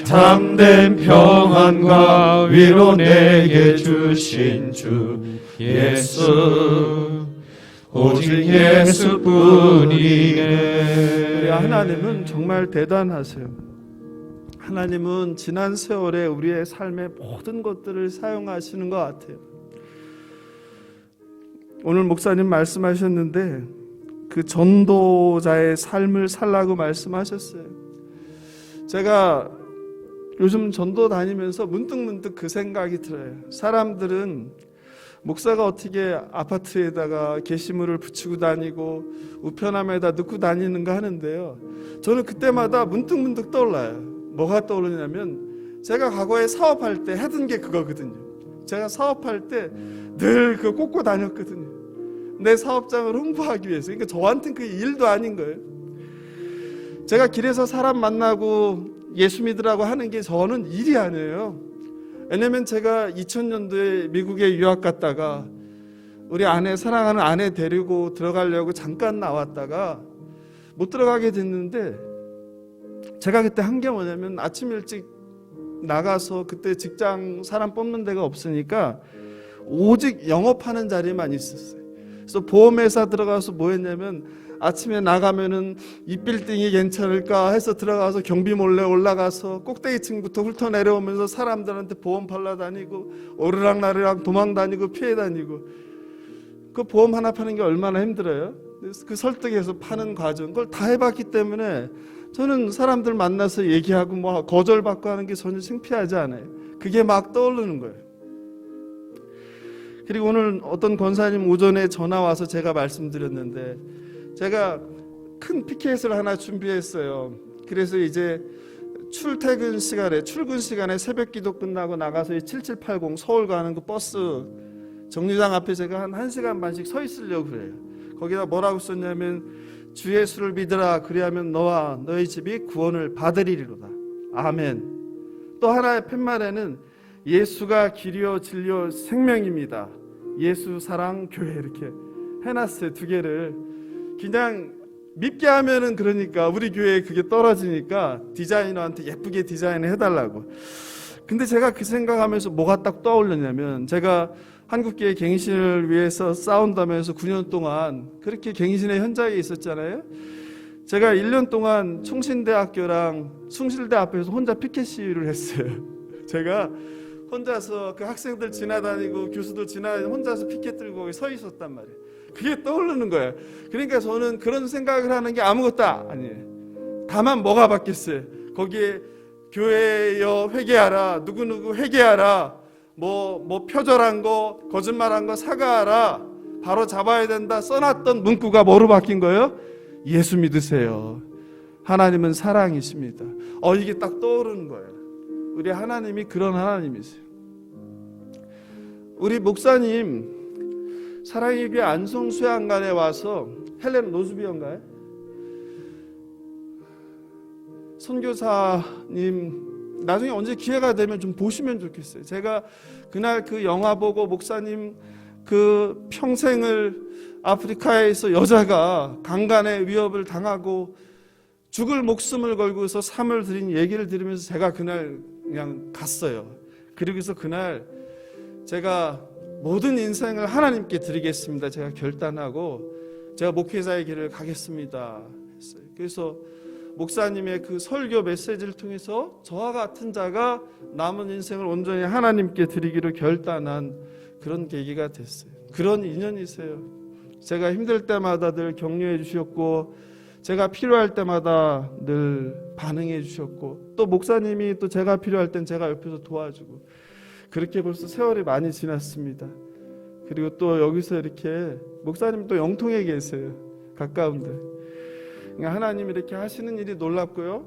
참된 평안과 위로 내게 주신 주 예수 오직 예수뿐이네. 우리 하나님은 정말 대단하세요. 하나님은 지난 세월에 우리의 삶의 모든 것들을 사용하시는 것 같아요. 오늘 목사님 말씀하셨는데 그 전도자의 삶을 살라고 말씀하셨어요. 제가 요즘 전도 다니면서 문득 그 생각이 들어요. 사람들은 목사가 어떻게 아파트에다가 게시물을 붙이고 다니고 우편함에다 넣고 다니는가 하는데요. 저는 그때마다 문득 떠올라요. 뭐가 떠오르냐면 제가 과거에 사업할 때 하던 게 그거거든요. 제가 사업할 때 늘 그거 꽂고 다녔거든요. 내 사업장을 홍보하기 위해서. 그러니까 저한테는 그게 일도 아닌 거예요. 제가 길에서 사람 만나고 예수 믿으라고 하는 게 저는 일이 아니에요. 왜냐면 제가 2000년도에 미국에 유학 갔다가 우리 아내, 사랑하는 아내 데리고 들어가려고 잠깐 나왔다가 못 들어가게 됐는데 제가 그때 한 게 뭐냐면 아침 일찍 나가서 그때 직장 사람 뽑는 데가 없으니까 오직 영업하는 자리만 있었어요. 그래서 보험회사 들어가서 뭐 했냐면 아침에 나가면은 이 빌딩이 괜찮을까 해서 들어가서 경비 몰래 올라가서 꼭대기층부터 훑어 내려오면서 사람들한테 보험 팔러 다니고 오르락나르락 도망 다니고 피해 다니고 그 보험 하나 파는 게 얼마나 힘들어요. 그 설득해서 파는 과정 그걸 다 해봤기 때문에 저는 사람들 만나서 얘기하고 뭐 거절받고 하는 게 전혀 창피하지 않아요. 그게 막 떠오르는 거예요. 그리고 오늘 어떤 권사님 오전에 전화 와서 제가 말씀드렸는데 제가 큰 피켓을 하나 준비했어요. 그래서 이제 출근 시간에 새벽 기도 끝나고 나가서 7780 서울 가는 그 버스 정류장 앞에 제가 한 1시간 반씩 서 있으려고 그래요. 거기다 뭐라고 썼냐면 주 예수를 믿으라 그리하면 너와 너희 집이 구원을 받으리로다. 아멘. 또 하나의 팻말에는 예수가 길이요 진리요 생명입니다. 예수 사랑 교회 이렇게 해놨어요. 두 개를. 그냥 믿게 하면은 그러니까 우리 교회에 그게 떨어지니까 디자이너한테 예쁘게 디자인을 해달라고. 근데 제가 그 생각하면서 뭐가 딱 떠올렸냐면 제가 한국교회 갱신을 위해서 싸운다면서 9년 동안 그렇게 갱신의 현장에 있었잖아요. 제가 1년 동안 총신대학교랑 숭실대 앞에서 혼자 피켓 시위를 했어요. 제가 혼자서 그 학생들 지나다니고 교수들 지나다니고 혼자서 피켓 들고 서 있었단 말이에요. 그게 떠오르는 거예요. 그러니까 저는 그런 생각을 하는 게 아무것도 아니에요. 다만 뭐가 바뀌었어요. 거기에 교회여 회개하라, 누구누구 회개하라, 뭐 표절한 거, 거짓말한 거 사과하라, 바로 잡아야 된다 써놨던 문구가 뭐로 바뀐 거예요? 예수 믿으세요. 하나님은 사랑이십니다. 이게 딱 떠오르는 거예요. 우리 하나님이 그런 하나님이세요. 우리 목사님 사랑의 교회 안성수양관에 와서 헬렌 노즈비언가요? 선교사님 나중에 언제 기회가 되면 좀 보시면 좋겠어요. 제가 그날 그 영화 보고 목사님 그 평생을 아프리카에서 여자가 강간의 위협을 당하고 죽을 목숨을 걸고서 삶을 드린 얘기를 들으면서 제가 그날 그냥 갔어요. 그러고서 그날 제가 모든 인생을 하나님께 드리겠습니다. 제가 결단하고 제가 목회자의 길을 가겠습니다 했어요. 그래서 목사님의 그 설교 메시지를 통해서 저와 같은 자가 남은 인생을 온전히 하나님께 드리기로 결단한 그런 계기가 됐어요. 그런 인연이세요. 제가 힘들 때마다 늘 격려해 주셨고, 제가 필요할 때마다 늘 반응해 주셨고, 또 목사님이 또 제가 필요할 땐 제가 옆에서 도와주고, 그렇게 벌써 세월이 많이 지났습니다. 그리고 또 여기서 이렇게 목사님 또 영통에 계세요. 가까운데. 그러니까 하나님 이렇게 하시는 일이 놀랍고요.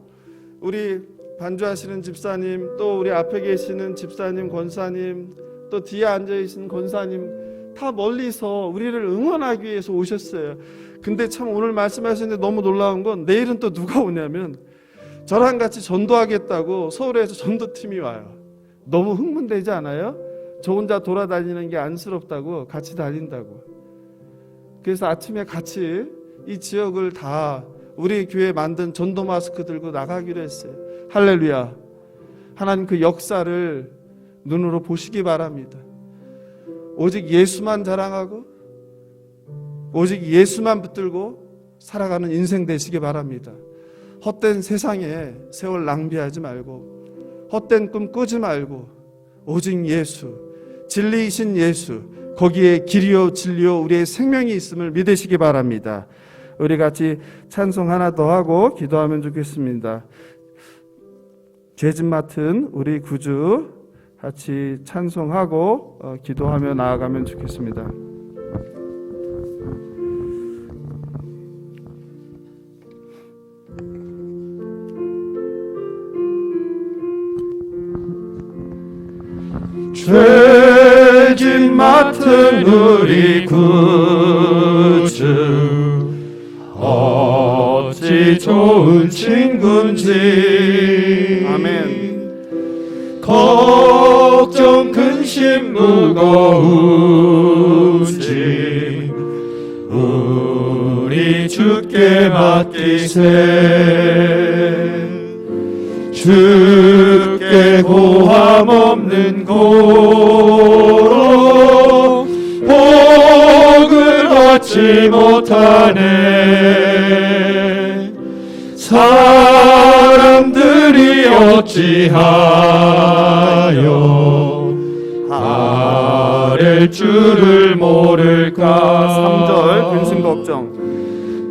우리 반주하시는 집사님, 또 우리 앞에 계시는 집사님, 권사님, 또 뒤에 앉아 계신 권사님, 다 멀리서 우리를 응원하기 위해서 오셨어요. 근데 참 오늘 말씀하시는데 너무 놀라운 건 내일은 또 누가 오냐면 저랑 같이 전도하겠다고 서울에서 전도팀이 와요. 너무 흥분되지 않아요? 저 혼자 돌아다니는 게 안쓰럽다고 같이 다닌다고. 그래서 아침에 같이 이 지역을 다 우리 교회 만든 전도 마스크 들고 나가기로 했어요. 할렐루야. 하나님 그 역사를 눈으로 보시기 바랍니다. 오직 예수만 자랑하고 오직 예수만 붙들고 살아가는 인생 되시기 바랍니다. 헛된 세상에 세월 낭비하지 말고 헛된 꿈 꾸지 말고 오직 예수, 진리이신 예수, 거기에 길이요 진리요 우리의 생명이 있음을 믿으시기 바랍니다. 우리 같이 찬송 하나 더 하고 기도하면 좋겠습니다. 죄짐 맡은 우리 구주 같이 찬송하고 기도하며 나아가면 좋겠습니다. 죄짐 맡은 우리 구주 어찌 좋은 친구인지. 아멘. 걱정 근심 무거운 짐 우리 주께 맡기세. 주께 고함 없는 고로 복을 받지 못하네. 사람들이 어찌하여 아랠 줄을 모를까. 3절 근심 걱정.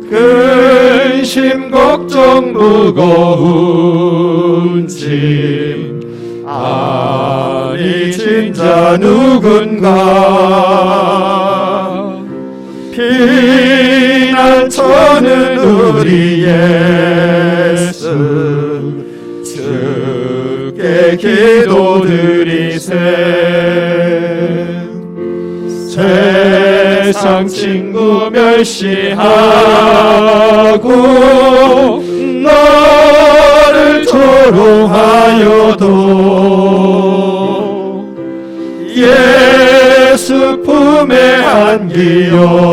근심 걱정 무거운 짐 아니 진짜 누군가. 피난처는 우리 예수 주께 기도드리세. 세상 친구 멸시하고 너를 조롱하여도 예수 품에 안기어서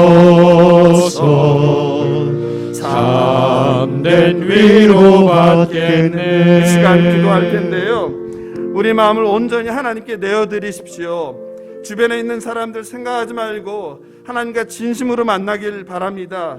참된 위로 받겠네. 이 시간 기도할 텐데요, 우리 마음을 온전히 하나님께 내어드리십시오. 주변에 있는 사람들 생각하지 말고 하나님과 진심으로 만나길 바랍니다.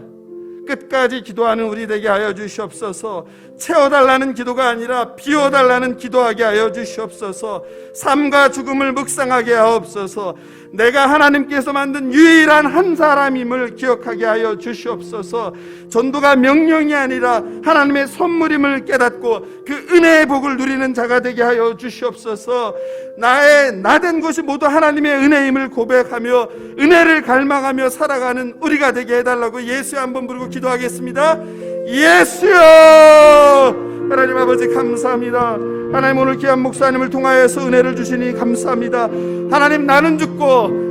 끝까지 기도하는 우리 되게 하여 주시옵소서. 채워달라는 기도가 아니라 비워달라는 기도하게 하여 주시옵소서. 삶과 죽음을 묵상하게 하옵소서. 내가 하나님께서 만든 유일한 한 사람임을 기억하게 하여 주시옵소서. 전도가 명령이 아니라 하나님의 선물임을 깨닫고 그 은혜의 복을 누리는 자가 되게 하여 주시옵소서. 나의 나된 것이 모두 하나님의 은혜임을 고백하며 은혜를 갈망하며 살아가는 우리가 되게 해달라고 예수여 한번 부르고 기도하겠습니다. 예수여. 하나님 아버지 감사합니다. 하나님 오늘 귀한 목사님을 통하여서 은혜를 주시니 감사합니다. 하나님 나는 죽고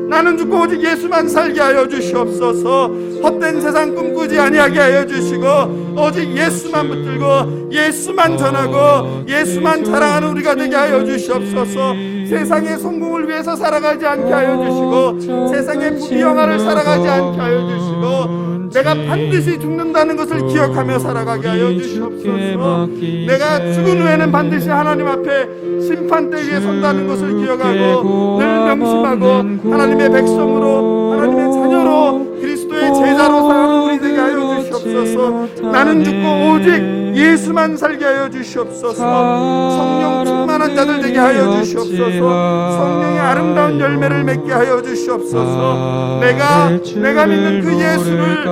오직 예수만 살게 하여 주시옵소서. 헛된 세상 꿈꾸지 아니하게 하여 주시고 오직 예수만 붙들고 예수만 전하고 예수만 자랑하는 우리가 되게 하여 주시옵소서. 세상의 성공을 위해서 살아가지 않게 하여 주시고 세상의 부귀영화를 살아가지 않게 하여 주시고 내가 반드시 죽는다는 것을 기억하며 살아가게 하여 주시옵소서. 내가 죽은 후에는 반드시 하나님 앞에 심판대 위에 선다는 것을 기억하고 늘 명심하고 하나님의 백성으로 하나님의 자녀로 그리스도의 제자로 사는 우리 되게 하여 주시옵소서. 나는 죽고 오직 예수만 살게 하여 주시옵소서. 성령 충만한 자들 되게 하여 주시옵소서. 성령의 아름다운 열매를 맺게 하여 주시옵소서. 내가 믿는 그 예수를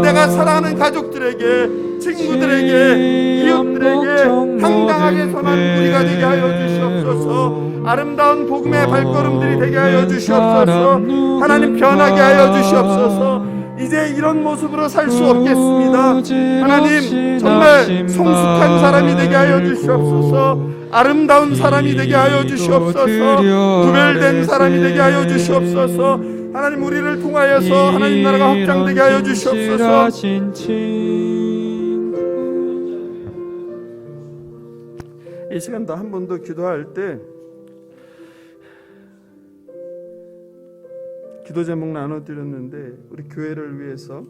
내가 사랑하는 가족들에게, 친구들에게, 이웃들에게 당당하게 전하는 우리가 되게 하여 주시옵소서. 아름다운 복음의 발걸음들이 되게 하여 주시옵소서. 하나님 변하게 하여 주시옵소서. 이제 이런 모습으로 살 수 없겠습니다. 하나님 정말 성숙한 사람이 되게 하여 주시옵소서. 아름다운 사람이 되게 하여 주시옵소서. 구별된 사람이 되게 하여 주시옵소서. 하나님 우리를 통하여서 하나님 나라가 확장되게 하여 주시옵소서. 이 시간도 한 번 더 기도할 때 기도 제목 나눠드렸는데 우리 교회를 위해서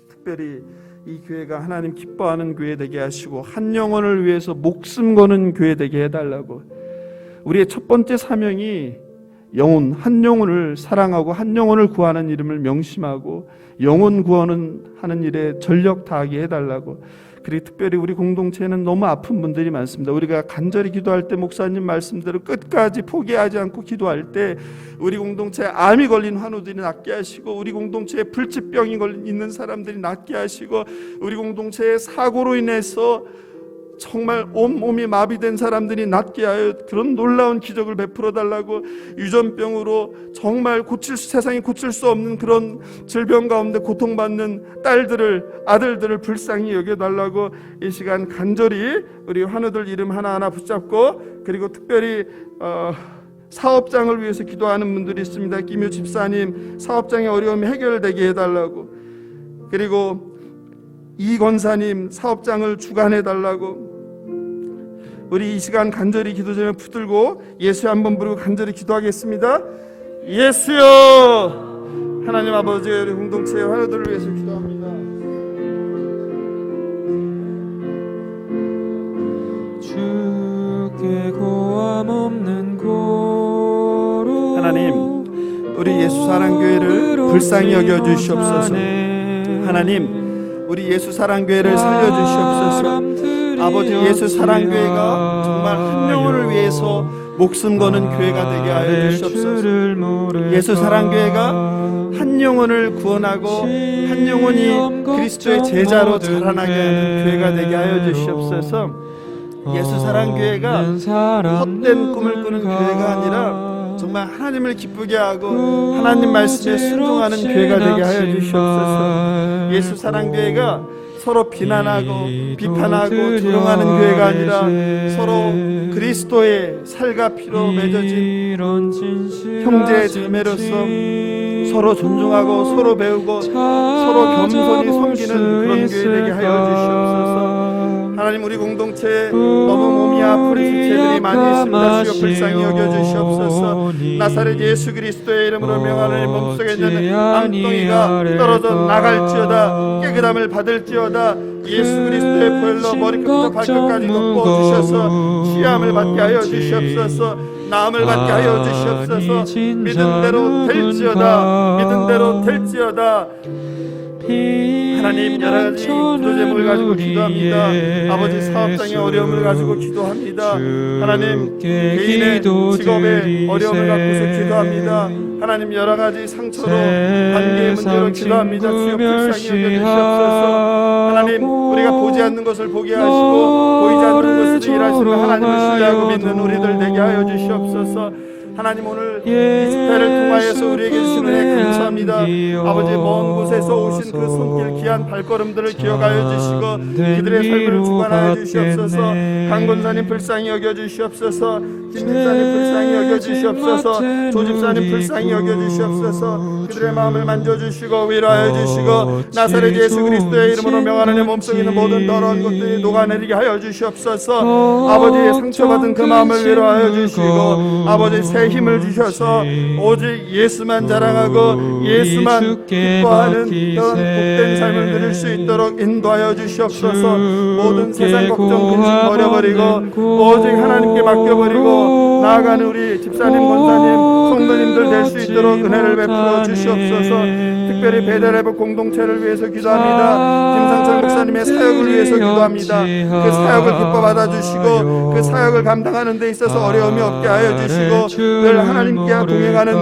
특별히 이 교회가 하나님 기뻐하는 교회 되게 하시고 한 영혼을 위해서 목숨 거는 교회 되게 해달라고. 우리의 첫 번째 사명이 영혼, 한 영혼을 사랑하고 한 영혼을 구하는 이름을 명심하고 영혼 구원은 하는 일에 전력 다하게 해달라고. 그리고 특별히 우리 공동체에는 너무 아픈 분들이 많습니다. 우리가 간절히 기도할 때 목사님 말씀대로 끝까지 포기하지 않고 기도할 때 우리 공동체에 암이 걸린 환우들이 낫게 하시고, 우리 공동체에 불치병이 있는 사람들이 낫게 하시고, 우리 공동체의 사고로 인해서 정말 온몸이 마비된 사람들이 낫게 하여 그런 놀라운 기적을 베풀어 달라고. 유전병으로 정말 세상에 고칠 수 없는 그런 질병 가운데 고통받는 딸들을, 아들들을 불쌍히 여겨달라고 이 시간 간절히 우리 환우들 이름 하나하나 붙잡고, 그리고 특별히 사업장을 위해서 기도하는 분들이 있습니다. 김유 집사님 사업장의 어려움이 해결되게 해달라고. 그리고 이 권사님 사업장을 주관해달라고. 우리 이 시간 간절히 기도 제목 붙들고 예수여 한번 부르고 간절히 기도하겠습니다. 예수여. 하나님 아버지, 우리 공동체의 환우들을 위해서 기도합니다. 주께 고함 없는 고로 하나님, 우리 예수 사랑교회를 불쌍히 여겨주시옵소서. 하나님, 우리 예수 사랑교회를 살려주시옵소서. 아버지, 예수 사랑교회가 정말 한 영혼을 위해서 목숨 거는 교회가 되게 하여 주시옵소서. 예수 사랑교회가 한 영혼을 구원하고 한 영혼이 그리스도의 제자로 자라나게 하는 교회가 되게 하여 주시옵소서. 예수 사랑교회가 헛된 꿈을 꾸는 교회가 아니라 정말 하나님을 기쁘게 하고 하나님 말씀에 순종하는 교회가 되게 하여 주시옵소서. 예수 사랑교회가 서로 비난하고 비판하고 조롱하는 교회가 아니라 서로 그리스도의 살과 피로 맺어진 형제 자매로서 서로 존중하고 서로 배우고 서로 겸손히 섬기는 그런 교회 되게 하여 주시옵소서. 하나님, 우리 공동체에 너무 몸이 아픈 지체들이 많이 있습니다. 주여 불쌍히 여겨주시옵소서. 나사렛 예수 그리스도의 이름으로 명하는 몸속에 있는 암덩이가 떨어져 나갈지어다. 깨끗함을 받을지어다. 예수 그리스도의 보혈로 머리끝부터 발끝까지 덮어주셔서 시험을 받게 하여 주시옵소서. 나음을 받게 하여 주시옵소서. 믿은 대로 될지어다. 믿은 대로 될지어다. 하나님, 여러 가지 기도 제목을 가지고 기도합니다. 아버지, 사업장의 어려움을 가지고 기도합니다. 하나님, 개인의 직업의 어려움을 갖고서 기도합니다. 하나님, 여러 가지 상처로 관계의 문제로 기도합니다. 주여 불쌍히 여겨주시옵소서. 하나님, 우리가 보지 않는 것을 보게 하시고 보이지 않는 것을 일하시는 하나님을 신뢰하고 믿는 우리들 되게 하여 주시옵소서. 하나님, 오늘 이 집회를 통하여서 우리에게 주신 은혜 감사합니다. 아버지, 먼 곳에서 오신 그 손길 귀한 발걸음들을 기억하여 주시고 그들의 삶을 주관하여 주시옵소서. 강 권사님 불쌍히 여겨 주시옵소서. 김 집사님 불쌍히 여겨 주시옵소서. 조 집사님 불쌍히 여겨 주시옵소서. 그들의 마음을 만져주시고 위로하여 주시고 나사렛 예수 그리스도의 이름으로 명하는 내 몸속에 있는 모든 더러운 것들이 녹아내리게 하여 주시옵소서. 아버지의 상처받은 그 마음을 위로하여 주시고 아버지 새 우리에게 힘을 주셔서 오직 예수만 자랑하고 예수만 기뻐하는 그런 복된 삶을 누릴 수 있도록 인도하여 주시옵소서. 모든 세상 걱정 근심 버려버리고 오직 하나님께 맡겨버리고 나아가는 우리 집사님, 권사님, 성도님들 될 수 있도록 은혜를 베풀어 주시옵소서. 특별히 베델레브 공동체를 위해서 기도합니다. 김상철 목사님의 사역을 위해서 기도합니다. 그 사역을 기뻐 받아주시고 그 사역을 감당하는 데 있어서 어려움이 없게 하여 주시고 늘 하나님께 동행하는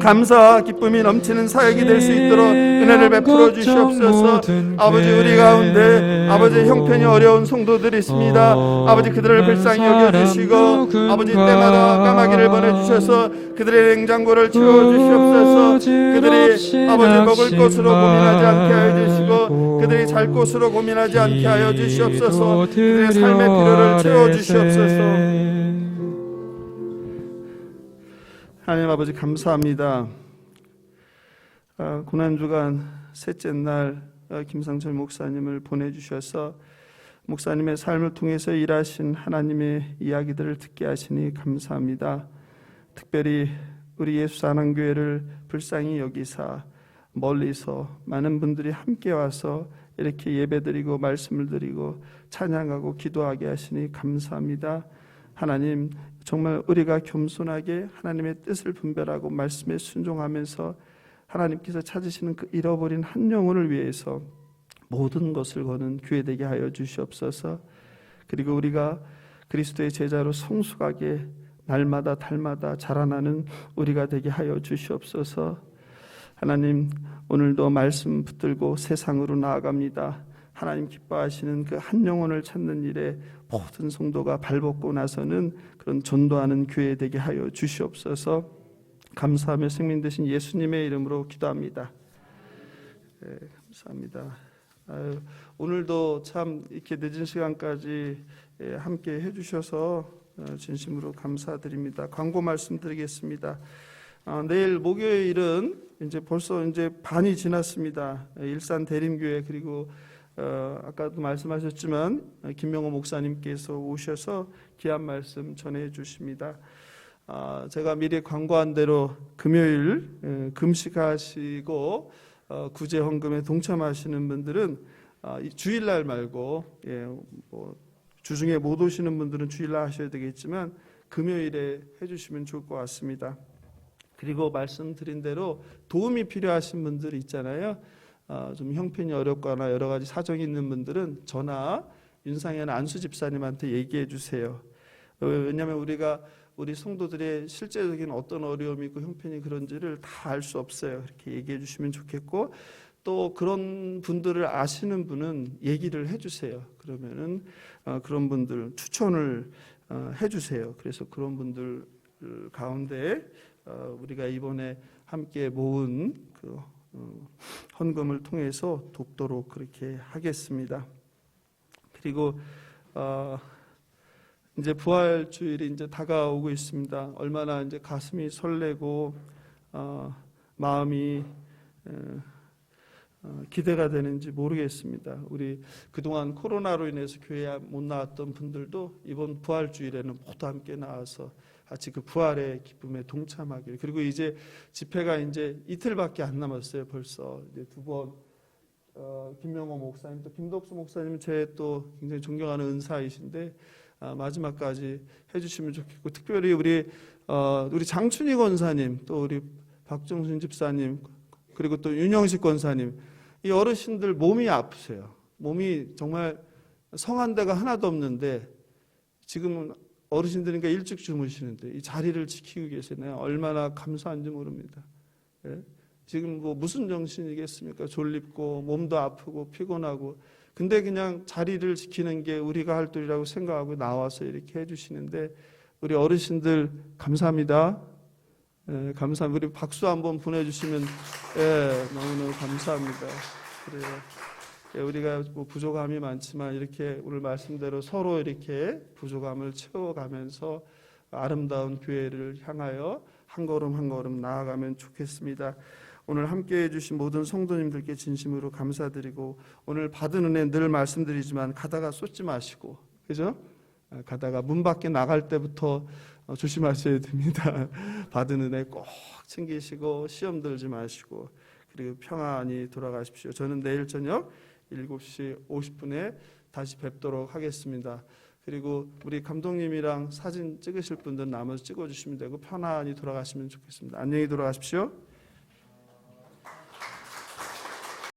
감사와 기쁨이 넘치는 사역이 될 수 있도록 은혜를 베풀어 주시옵소서. 아버지, 우리 가운데 아버지 형편이 어려운 성도들이 있습니다. 아버지, 그들을 불쌍히 여겨주시고 아버지 때마다 까마귀를 보내주셔서 그들의 냉장고를 채워주시옵소서. 그들이 아버지 먹을 것으로 고민하지 않게 하여 주시고 그들이 잘 곳으로 고민하지 않게 하여 주시옵소서. 그들의 삶의 필요를 채워주시옵소서. 하나님 아버지, 감사합니다. 고난주간 셋째 날 김상철 목사님을 보내주셔서 목사님의 삶을 통해서 일하신 하나님의 이야기들을 듣게 하시니 감사합니다. 특별히 우리 예수사랑교회를 불쌍히 여기사 멀리서 많은 분들이 함께 와서 이렇게 예배드리고 말씀을 드리고 찬양하고 기도하게 하시니 감사합니다. 하나님, 정말 우리가 겸손하게 하나님의 뜻을 분별하고 말씀에 순종하면서 하나님께서 찾으시는 그 잃어버린 한 영혼을 위해서 모든 것을 거는 교회 되게 하여 주시옵소서. 그리고 우리가 그리스도의 제자로 성숙하게 날마다 달마다 자라나는 우리가 되게 하여 주시옵소서. 하나님, 오늘도 말씀 붙들고 세상으로 나아갑니다. 하나님 기뻐하시는 그 한 영혼을 찾는 일에 모든 성도가 발벗고 나서는 그런 전도하는 교회 되게 하여 주시옵소서. 감사하며 생명 되신 예수님의 이름으로 기도합니다. 감사합니다. 오늘도 참 이렇게 늦은 시간까지 함께 해주셔서 진심으로 감사드립니다. 광고 말씀드리겠습니다. 내일 목요일은 이제 벌써 이제 반이 지났습니다. 일산 대림교회 그리고 아까도 말씀하셨지만 김명호 목사님께서 오셔서 귀한 말씀 전해 주십니다. 제가 미리 광고한 대로 금요일 금식하시고 구제 헌금에 동참하시는 분들은 주일날 말고 주중에 못 오시는 분들은 주일날 하셔야 되겠지만 금요일에 해주시면 좋을 것 같습니다. 그리고 말씀드린 대로 도움이 필요하신 분들 있잖아요. 좀 형편이 어렵거나 여러 가지 사정이 있는 분들은 저나 윤상현 안수 집사님한테 얘기해 주세요. 왜냐하면 우리가 우리 성도들의 실제적인 어떤 어려움이 있고 형편이 그런지를 다 알 수 없어요. 이렇게 얘기해 주시면 좋겠고, 또 그런 분들을 아시는 분은 얘기를 해주세요. 그러면은 그런 분들 추천을 해주세요. 그래서 그런 분들 가운데 우리가 이번에 함께 모은 그 헌금을 통해서 돕도록 그렇게 하겠습니다. 그리고 이제 부활 주일이 이제 다가오고 있습니다. 얼마나 이제 가슴이 설레고 마음이 기대가 되는지 모르겠습니다. 우리 그동안 코로나로 인해서 교회에 못 나왔던 분들도 이번 부활 주일에는 모두 함께 나와서 같이 그 부활의 기쁨에 동참하길. 그리고 이제 집회가 이제 이틀밖에 안 남았어요. 벌써 이제 두 번. 김명호 목사님 또 김덕수 목사님 제 또 굉장히 존경하는 은사이신데 마지막까지 해주시면 좋겠고, 특별히 우리 장춘희 권사님, 또 우리 박정순 집사님, 그리고 또 윤영식 권사님, 이 어르신들 몸이 아프세요. 몸이 정말 성한 데가 하나도 없는데 지금은 어르신들이니까 일찍 주무시는데 이 자리를 지키고 계시네요. 얼마나 감사한지 모릅니다. 예? 지금 뭐 무슨 정신이겠습니까? 졸립고 몸도 아프고 피곤하고, 근데 그냥 자리를 지키는 게 우리가 할 일이라고 생각하고 나와서 이렇게 해주시는데 우리 어르신들 감사합니다. 예, 감사합니다. 우리 박수 한번 보내주시면 너무너무 감사합니다. 그래요. 예, 우리가 뭐 부족함이 많지만 이렇게 오늘 말씀대로 서로 이렇게 부족함을 채워가면서 아름다운 교회를 향하여 한 걸음 한 걸음 나아가면 좋겠습니다. 오늘 함께해 주신 모든 성도님들께 진심으로 감사드리고, 오늘 받은 은혜 늘 말씀드리지만 가다가 쏟지 마시고, 그죠? 가다가 문 밖에 나갈 때부터 조심하셔야 됩니다. 받은 은혜 꼭 챙기시고 시험 들지 마시고 그리고 평안히 돌아가십시오. 저는 내일 저녁 7시 50분에 다시 뵙도록 하겠습니다. 그리고 우리 감독님이랑 사진 찍으실 분들 남아서 찍어주시면 되고 편안히 돌아가시면 좋겠습니다. 안녕히 돌아가십시오.